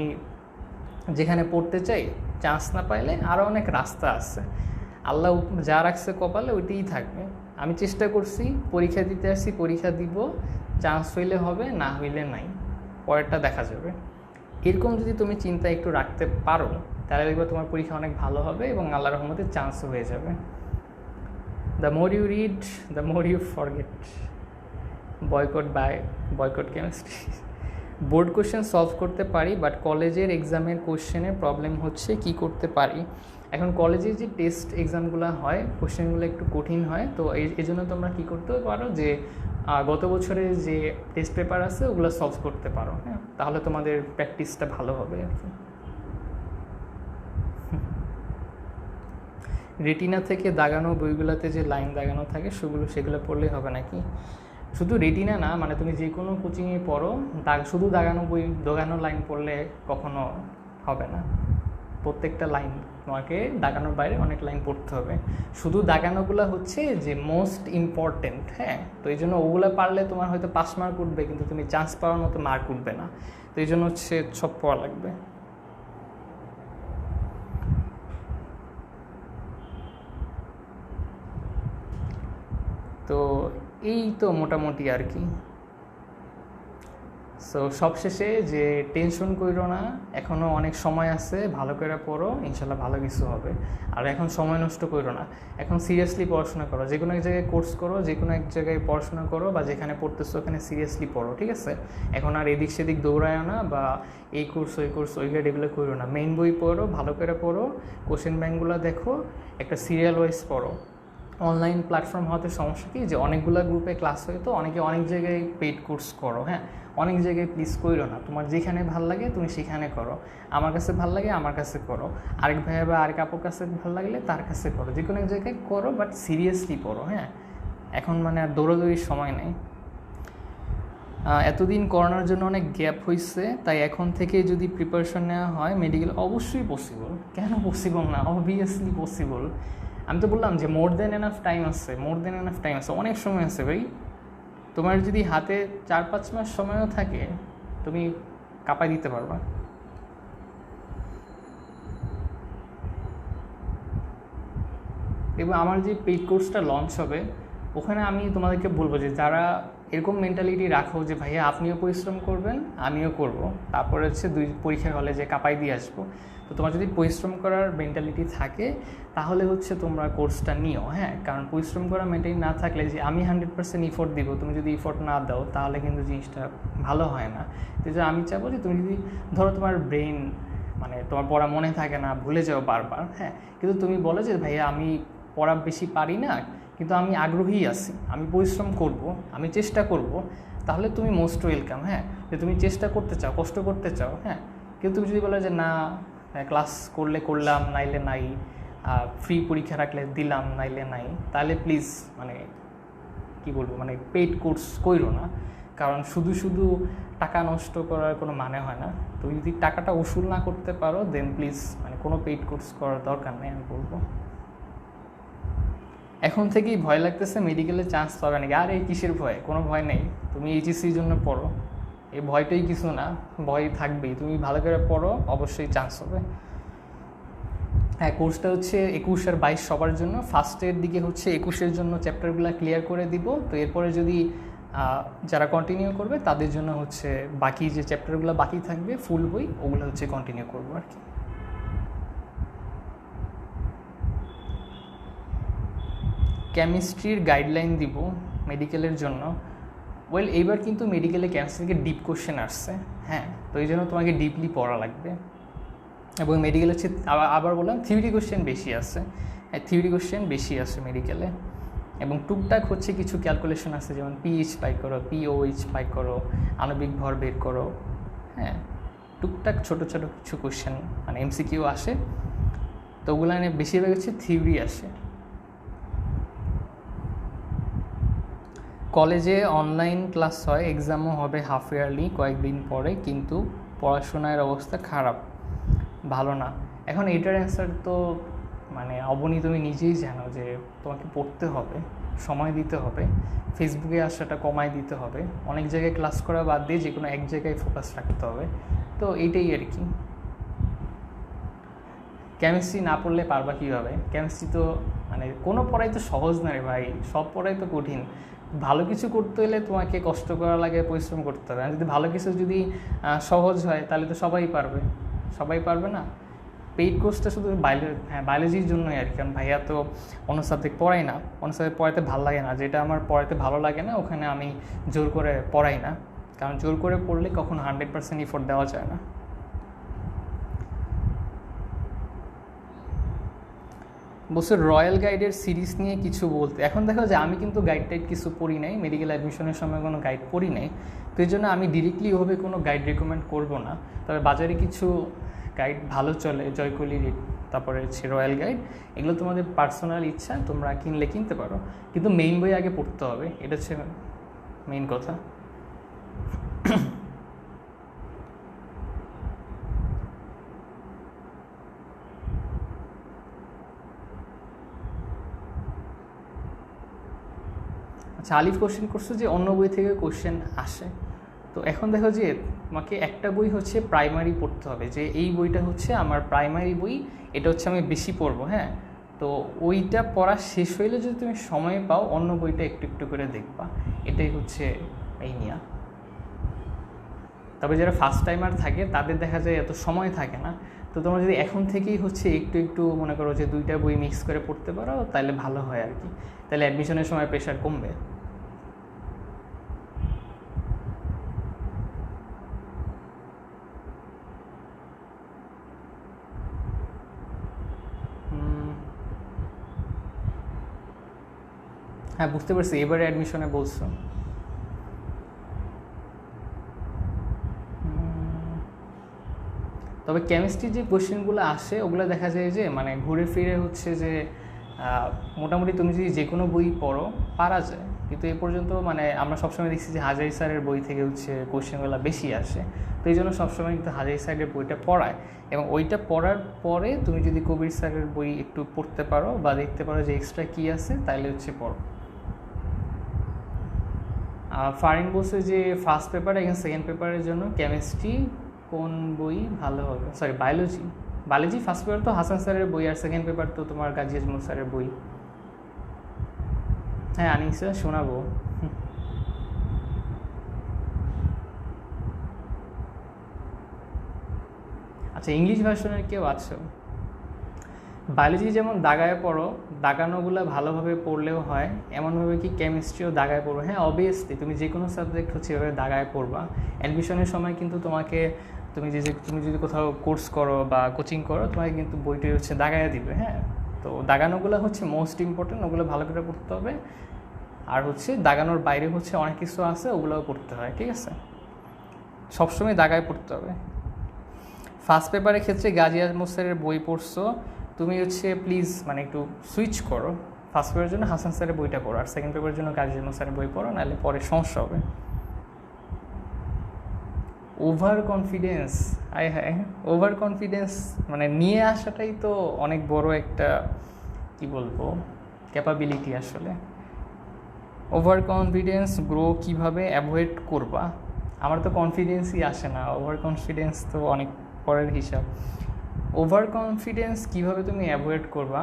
যেখানে পড়তে চাই চান্স না পাইলে আরও অনেক রাস্তা আছে, আল্লাহ যা রাখছে কপালে ওইটাই থাকবে। আমি চেষ্টা করছি, পরীক্ষা দিতে আসছি, পরীক্ষা দিব, চান্স হইলে হবে, না হইলে নাই, পরেরটা দেখা যাবে। এরকম যদি তুমি চিন্তা একটু রাখতে পারো, তাহলে দেখবে তোমার পরীক্ষা অনেক ভালো হবে এবং আল্লাহর রহমতে চান্সও হয়ে যাবে। The more you read the more you forget, boycott chemistry. Board question solve করতে পারি, বাট কলেজের এক্সামের কোশ্চেনের প্রবলেম হচ্ছে কি করতে পারি। এখন কলেজে যে টেস্ট এক্সামগুলো হয়, কোশ্চেনগুলো একটু কঠিন হয়, তো এই জন্য তোমরা কী করতে পারো যে গত বছরের যে টেস্ট পেপার আছে ওগুলো সলভ করতে পারো, হ্যাঁ, তাহলে তোমাদের প্র্যাকটিসটা ভালো হবে আর কি। রেটিনা থেকে দাগানো বইগুলোতে যে লাইন দাগানো থাকে সেগুলো পড়লেই হবে নাকি? শুধু রেটিনা না, মানে তুমি যে কোনো কোচিংয়ে পড়ো, শুধু দাগানো লাইন পড়লে কখনো হবে না। প্রত্যেকটা লাইন তোমাকে দাগানোর বাইরে অনেক লাইন পড়তে হবে। শুধু দাগানোগুলো হচ্ছে যে মোস্ট ইম্পর্টেন্ট, হ্যাঁ, তো এই জন্য ওগুলো পারলে তোমার হয়তো 5 মার্ক উঠবে, কিন্তু তুমি চান্স পাওয়ার মতো মার্ক উঠবে না। তো এই জন্য হচ্ছে সব পড়া লাগবে। তো এই তো মোটামুটি আর কি। সো সবশেষে যে টেনশন করো না, এখনও অনেক সময় আছে, ভালো করে পড়ো, ইনশাল্লাহ ভালো কিছু হবে। আর এখন সময় নষ্ট করো না, এখন সিরিয়াসলি পড়াশোনা করো, যে কোনো এক জায়গায় কোর্স করো, যে কোনো এক জায়গায় পড়াশোনা করো, বা যেখানে পড়তেছো ওখানে সিরিয়াসলি পড়ো, ঠিক আছে? এখন আর এদিক সেদিক দৌড়ায় না, বা এই কোর্স ওই গাইড এগুলো করো না। মেইন বই পড়ো, ভালো করে পড়ো, কোশ্চেন ব্যাঙ্কগুলো দেখো, একটা সিরিয়াল ওয়াইজ পড়ো। অনলাইন প্ল্যাটফর্ম হতে সমস্যা কি যে অনেকগুলো গ্রুপে ক্লাস হয়, তো অনেকে অনেক জায়গায় পেইড কোর্স করো, হ্যাঁ, অনেক জায়গায় প্লিজ করো না। তোমার যেখানে ভাল লাগে তুমি সেখানে করো, আমার কাছে ভাল লাগে আমার কাছে করো, আরেক ভাইয়া বা আরেক আপুর কাছে ভাল লাগলে তার কাছে করো, যে কোনো এক জায়গায় করো, বাট সিরিয়াসলি পড়ো, হ্যাঁ। এখন মানে আর দৌড়াদৌড়ির সময় নেই। এতদিন করোনার জন্য অনেক গ্যাপ হয়েছে, তাই এখন থেকে যদি প্রিপারেশন নেওয়া হয় মেডিকেল অবশ্যই পসিবল। কেন পসিবল না? Obviously possible. আমি তো বললাম যে মোর দেন এনাফ টাইম আছে, অনেক সময় আছে ভাই। তোমার যদি হাতে 4-5 মাস সময়ও থাকে, তুমি কাঁপাই দিতে পারবা। এবং আমার যে পেইড কোর্সটা লঞ্চ হবে, ওখানে আমি তোমাদেরকে বলবো যে যারা এরকম মেন্টালিটি রাখো যে ভাইয়া আপনিও পরিশ্রম করবেন আমিও করব, তারপরে হচ্ছে 2 পরীক্ষার হলে যে কাঁপাই দিয়ে আসবো, তো তোমার যদি পরিশ্রম করার মেন্টালিটি থাকে তাহলে হচ্ছে তোমরা কোর্সটা নিও, হ্যাঁ। কারণ পরিশ্রম করার মেন্টালিটি না থাকলে যে আমি 100% ইফোর্ট দিব, তুমি যদি ইফোর্ট না দাও তাহলে কিন্তু জিনিসটা ভালো হয় না। তো আমি চাবো যে তুমি যদি ধরো তোমার ব্রেন মানে তোমার পড়া মনে থাকে না, ভুলে যাও বারবার, হ্যাঁ, কিন্তু তুমি বলো যে ভাইয়া আমি পড়া বেশি পারি না, কিন্তু আমি আগ্রহী আছি, আমি পরিশ্রম করব, আমি চেষ্টা করব, তাহলে তুমি মোস্ট ওয়েলকাম। হ্যাঁ, যে তুমি চেষ্টা করতে চাও, কষ্ট করতে চাও। হ্যাঁ, কিন্তু তুমি যদি বলো যে না, ক্লাস করলে করলাম, নাইলে নাই, ফ্রি পরীক্ষা রাখলে দিলাম, নাইলে নাই, তাহলে প্লিজ মানে কি বলবো, মানে পেইড কোর্স করো না। কারণ শুধু শুধু টাকা নষ্ট করার কোনো মানে হয় না। তুমি যদি টাকাটা উসুল না করতে পারো দেন প্লিজ মানে কোনো পেইড কোর্স করার দরকার নেই আমি বলবো। এখন থেকেই ভয় লাগতেছে মেডিকেলে চান্স পাবে নাকি? আর এই কিসের ভয়? কোনো ভয় নেই, তুমি এইচএসসির জন্য পড়ো, এই ভয়টাই কিছু না, ভয় থাকবেই। তুমি ভালো করে পড়ো, অবশ্যই চান্স হবে। হ্যাঁ, কোর্সটা হচ্ছে 21 আর 22 সবার জন্য। ফার্স্টের দিকে হচ্ছে 21-এর জন্য চ্যাপ্টারগুলো ক্লিয়ার করে দিব। তো এরপরে যদি যারা কন্টিনিউ করবে তাদের জন্য হচ্ছে বাকি যে চ্যাপ্টারগুলো বাকি থাকবে ফুল বই, ওগুলো হচ্ছে কন্টিনিউ করবো আর কি। কেমিস্ট্রির গাইডলাইন দিব মেডিকেলের জন্য। ওয়েল, এইবার কিন্তু মেডিকেলে কেমিস্ট্রি থেকে ডিপ কোশ্চেন আসছে। হ্যাঁ, তো এই জন্য তোমাকে ডিপলি পড়া লাগবে। এবং মেডিকেল হচ্ছে আবার বললাম থিওরি কোশ্চেন বেশি আছে। হ্যাঁ, থিওরি কোশ্চেন বেশি আছে মেডিকেলে। এবং টুকটাক হচ্ছে কিছু ক্যালকুলেশন আছে, যেমন পিএইচ পাই করো, পিওএইচ পাই করো, আণবিক ভর বের করো। হ্যাঁ, টুকটাক ছোটো ছোটো কিছু কোশ্চেন মানে এমসিকিউ আসে। তো ওগুলো নিয়ে বেশিরভাগ হচ্ছে থিওরি আসে। কলেজে অনলাইন ক্লাস হয়, এক্সামও হবে হাফ ইয়ারলি কয়েকদিন পরে, কিন্তু পড়াশোনার অবস্থা খারাপ, ভালো না। এখন এটার অ্যান্সার তো মানে অবনী তুমি নিজেই জানো যে তোমাকে পড়তে হবে, সময় দিতে হবে, ফেসবুকে আসাটা কমায় দিতে হবে, অনেক জায়গায় ক্লাস করা বাদ দিয়ে যে কোনো এক জায়গায় ফোকাস রাখতে হবে। তো এইটাই আর কি। কেমিস্ট্রি না পড়লে পারবা কীভাবে? কেমিস্ট্রি তো মানে কোনো পড়াই তো সহজ না রে ভাই, সব পড়াই তো কঠিন। ভালো কিছু করতে হলে তোমাকে কষ্ট করা লাগে, পরিশ্রম করতে হবে। আর যদি ভালো কিছু যদি সহজ হয় তাহলে তো সবাই পারবে, সবাই পারবে না। পেইড কোর্সটা শুধু বায়োলজির জন্যই আর কি। কারণ ভাইয়া তো অন্য সাবজেক্ট পড়াই না, অন্য সাবজেক্ট পড়াতে ভালো লাগে না, যেটা আমার পড়াতে ভালো লাগে না ওখানে আমি জোর করে পড়াই না। কারণ জোর করে পড়লে কখনো 100% এফোর্ট দেওয়া যায় না। বলছে রয়্যাল গাইডের সিরিজ নিয়ে কিছু বলতে। এখন দেখো যে আমি কিন্তু গাইড টাইড কিছু পড়ি নাই, মেডিকেল অ্যাডমিশনের সময় কোনো গাইড পড়ি নাই। তো এই জন্য আমি ডিরেক্টলি ওভাবে কোনো গাইড রেকমেন্ড করবো না। তবে বাজারে কিছু গাইড ভালো চলে, জয়কলি, তারপরে হচ্ছে রয়্যাল গাইড, এগুলো তোমাদের পার্সোনাল ইচ্ছা, তোমরা কিনলে কিনতে পারো, কিন্তু মেইন বই আগে পড়তে হবে, এটা হচ্ছে মেইন কথা। আচ্ছা, আলিফ কোশ্চেন করছো যে অন্য বই থেকে কোশ্চেন আসে। তো এখন দেখো যে তোমাকে একটা বই হচ্ছে প্রাইমারি পড়তে হবে, যে এই বইটা হচ্ছে আমার প্রাইমারি বই, এটা হচ্ছে আমি বেশি পড়বো। হ্যাঁ, তো ওইটা পড়া শেষ হইলে যদি তুমি সময় পাও অন্য বইটা একটু একটু করে দেখবা, এটাই হচ্ছে এই নিয়া। তবে যারা ফার্স্ট টাইমার থাকে তাদের দেখা যায় এত সময় থাকে না। তো তোমরা যদি এখন থেকেই হচ্ছে একটু একটু মনে করো যে দুইটা বই মিক্স করে পড়তে পারো তাহলে ভালো হয় আর কি, তাহলে অ্যাডমিশনের সময় প্রেশার কমবে। হ্যাঁ, বুঝতে পারছি, এবারে অ্যাডমিশনে বলছো। তবে কেমিস্ট্রির যে কোশ্চেনগুলো আসে ওগুলো দেখা যায় যে মানে ঘুরে ফিরে হচ্ছে যে মোটামুটি তুমি যদি যে কোনো বই পড়ো পারা যায়। কিন্তু এ পর্যন্ত মানে আমরা সবসময় দেখছি যে হাজারি স্যারের বই থেকে হচ্ছে কোশ্চেনগুলো বেশি আসে। তো এই জন্য সবসময় কিন্তু হাজারি স্যারের বইটা পড়ায়, এবং ওইটা পড়ার পরে তুমি যদি কবির স্যারের বই একটু পড়তে পারো বা দেখতে পারো যে এক্সট্রা কী আছে তাহলে হচ্ছে পড়ো। ফারিন বলছে যে ফার্স্ট পেপার এবং সেকেন্ড পেপারের জন্য কেমিস্ট্রি কোন বই ভালো হবে? সরি, বায়োলজি ফার্স্ট পেপার তো হাসান স্যারের বই, আর সেকেন্ড পেপার তো তোমার গাজী আজমল স্যারের বই। হ্যাঁ আনিসা, শোনাবো। আচ্ছা, ইংলিশ ভার্সনের কেউ আছো? বায়োলজি যেমন দাগায় পড়ো, দাগানোগুলো ভালোভাবে পড়লেও হয়, এমনভাবে কি কেমিস্ট্রিও দাগায় পড়বো? হ্যাঁ, অবভিয়াসলি তুমি যে কোনো সাবজেক্ট হচ্ছে এভাবে দাগায় পড়বা। অ্যাডমিশনের সময় কিন্তু তোমাকে তুমি যদি কোথাও কোর্স করো বা কোচিং করো তোমাকে কিন্তু বইটি হচ্ছে দাগায় দিবে। হ্যাঁ, তো দাগানোগুলো হচ্ছে মোস্ট ইম্পর্টেন্ট, ওগুলো ভালো করে পড়তে হবে। আর হচ্ছে দাগানোর বাইরে হচ্ছে অনেক কিছু আছে, ওগুলোও পড়তে হয়, ঠিক আছে? সবসময় দাগায় পড়তে হবে। ফার্স্ট পেপারের ক্ষেত্রে গাজী মোস্তারের বই পড়ছো, তুমি হচ্ছে প্লিজ মানে একটু সুইচ করো, ফার্স্ট পেপারের জন্য হাসান স্যারের বইটা পড়ো, আর সেকেন্ড পেপারের জন্য গাজী মোস্তারের বই পড়ো, নাহলে পরে সমস্যা হবে। ওভার কনফিডেন্স, আয় হ্যাঁ, ওভার কনফিডেন্স মানে নিয়ে আসাটাই তো অনেক বড় একটা কি বলবো ক্যাপাবিলিটি আসলে। ওভার কনফিডেন্স গ্রো কীভাবে অ্যাভয়েড করবা? আমার তো কনফিডেন্সই আসে না, ওভার কনফিডেন্স তো অনেক পরের হিসাব। ওভার কনফিডেন্স কীভাবে তুমি অ্যাভয়েড করবা?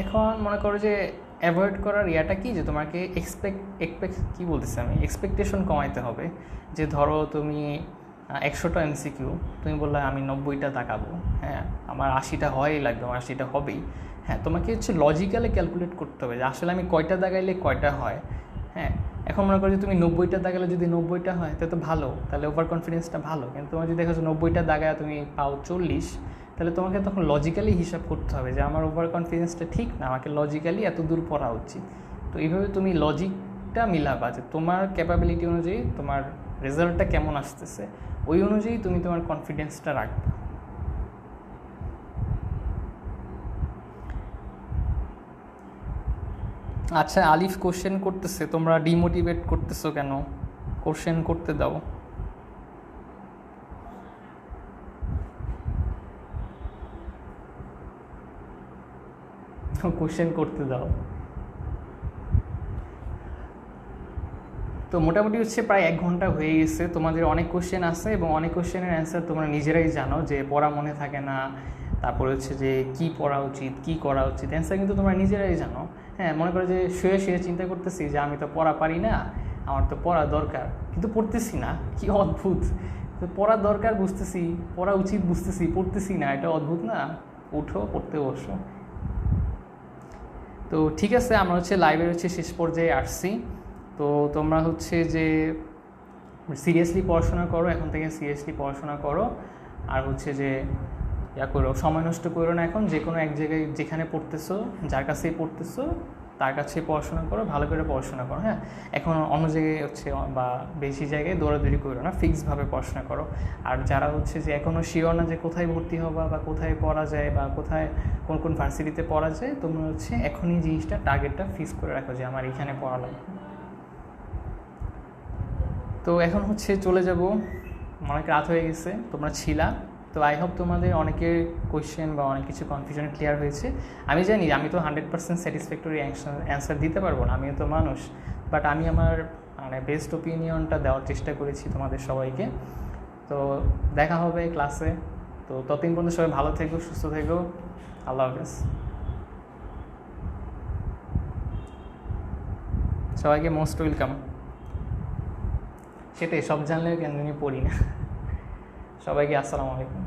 এখন মনে করো যে অ্যাভয়েড করার ইয়াটা কি, যে তোমাকে কী বলতেছি আমি, এক্সপেকটেশন কমাইতে হবে। যে ধরো তুমি 100টা এমসিকিউ, তুমি বললে আমি 90টা তাকাবো, হ্যাঁ আমার 80টা হয়ই লাগবে, আমার 80টা হবেই। হ্যাঁ, তোমাকে হচ্ছে লজিক্যালি ক্যালকুলেট করতে হবে যে আসলে আমি কয়টা দাগাইলে কয়টা হয়। হ্যাঁ, এখন মনে করো যে তুমি 90টা দাগালে যদি 90টা হয় তাহলে তো ভালো, তাহলে ওভার কনফিডেন্সটা ভালো। কিন্তু তোমার যদি দেখো 90টা দাগায় তুমি পাও 40, তাহলে তোমাকে তখন লজিক্যালি হিসাব করতে হবে যে আমার ওভার কনফিডেন্সটা ঠিক না, আমাকে লজিক্যালি এত দূর পড়া উচিত। তো এইভাবে তুমি লজিকটা মিলাবা যে তোমার ক্যাপাবিলিটি অনুযায়ী তোমার রেজাল্টটা কেমন আসতেছে, ওই অনুযায়ী তুমি তোমার কনফিডেন্সটা রাখবে। আচ্ছা, আলিফ কোশ্চেন করতেছে, তোমরা ডিমোটিভেট করতেছো কেন? কোশ্চেন করতে দাও। কোশ্চেন করতে দাও। তো মোটামুটি হচ্ছে প্রায় 1 ঘন্টা হয়ে গেছে, তোমাদের অনেক কোশ্চেন আছে এবং অনেক কোশ্চেনের অ্যান্সার তোমরা নিজেরাই জানো যে পড়া মনে থাকে না, তারপরে হচ্ছে যে কি পড়া উচিত, কি করা উচিত, অ্যান্সার কিন্তু তোমরা নিজেরাই জানো। হ্যাঁ, মনে করো যে শুয়ে শুয়ে চিন্তা করতেছি যে আমি তো পড়া পারি না, আমার তো পড়া দরকার, কিন্তু পড়তেছি না, কি অদ্ভুত। তো পড়া দরকার বুঝতেছি, পড়া উচিত বুঝতেছি, পড়তেছি না, এটা অদ্ভুত না? উঠো, পড়তে বসো। তো ঠিক আছে, আমরা হচ্ছে লাইভের হচ্ছে শেষ পর্যায়ে আসছি। তো তোমরা হচ্ছে যে সিরিয়াসলি পড়াশোনা করো, এখন থেকে সিরিয়াসলি পড়াশোনা করো। আর হচ্ছে যে করো, সময় নষ্ট করো না, এখন যে কোনো এক জায়গায় যেখানে পড়তেছো, যার কাছেই পড়তেছো তার কাছে পড়াশোনা করো, ভালো করে পড়াশোনা করো। হ্যাঁ, এখন অন্য জায়গায় হচ্ছে বা বেশি জায়গায় দৌড়াদৌড়ি করো না, ফিক্সডভাবে পড়াশোনা করো। আর যারা হচ্ছে যে এখনও শিওর না যে কোথায় ভর্তি হবা বা কোথায় পড়া যায় বা কোথায় কোন কোন ভার্সিটিতে পড়া যায়, তোমরা হচ্ছে এখনই জিনিসটা টার্গেটটা ফিক্স করে রাখো যে আমার এখানে পড়া লাগবে। তো এখন হচ্ছে চলে যাব, অনেক রাত হয়ে গেছে, তোমরা ছিলা। তো আই হোপ তোমাদের অনেকের কোয়েশ্চেন বা অনেক কিছু কনফিউশন ক্লিয়ার হয়েছে। আমি জানি আমি তো 100% স্যাটিসফ্যাক্টরি অ্যান্সার দিতে পারবো না, আমিও তো মানুষ, বাট আমি আমার মানে বেস্ট ওপিনিয়নটা দেওয়ার চেষ্টা করেছি তোমাদের সবাইকে। তো দেখা হবে ক্লাসে। তো ততদিন পর্যন্ত সবাই ভালো থেকো, সুস্থ থেকো, আল্লাহ হাফেজ। সবাইকে মোস্ট ওয়েলকাম। সেটাই, সব জানলেও কেন আমি পড়ি না। সবাইকে আসসালামু আলাইকুম।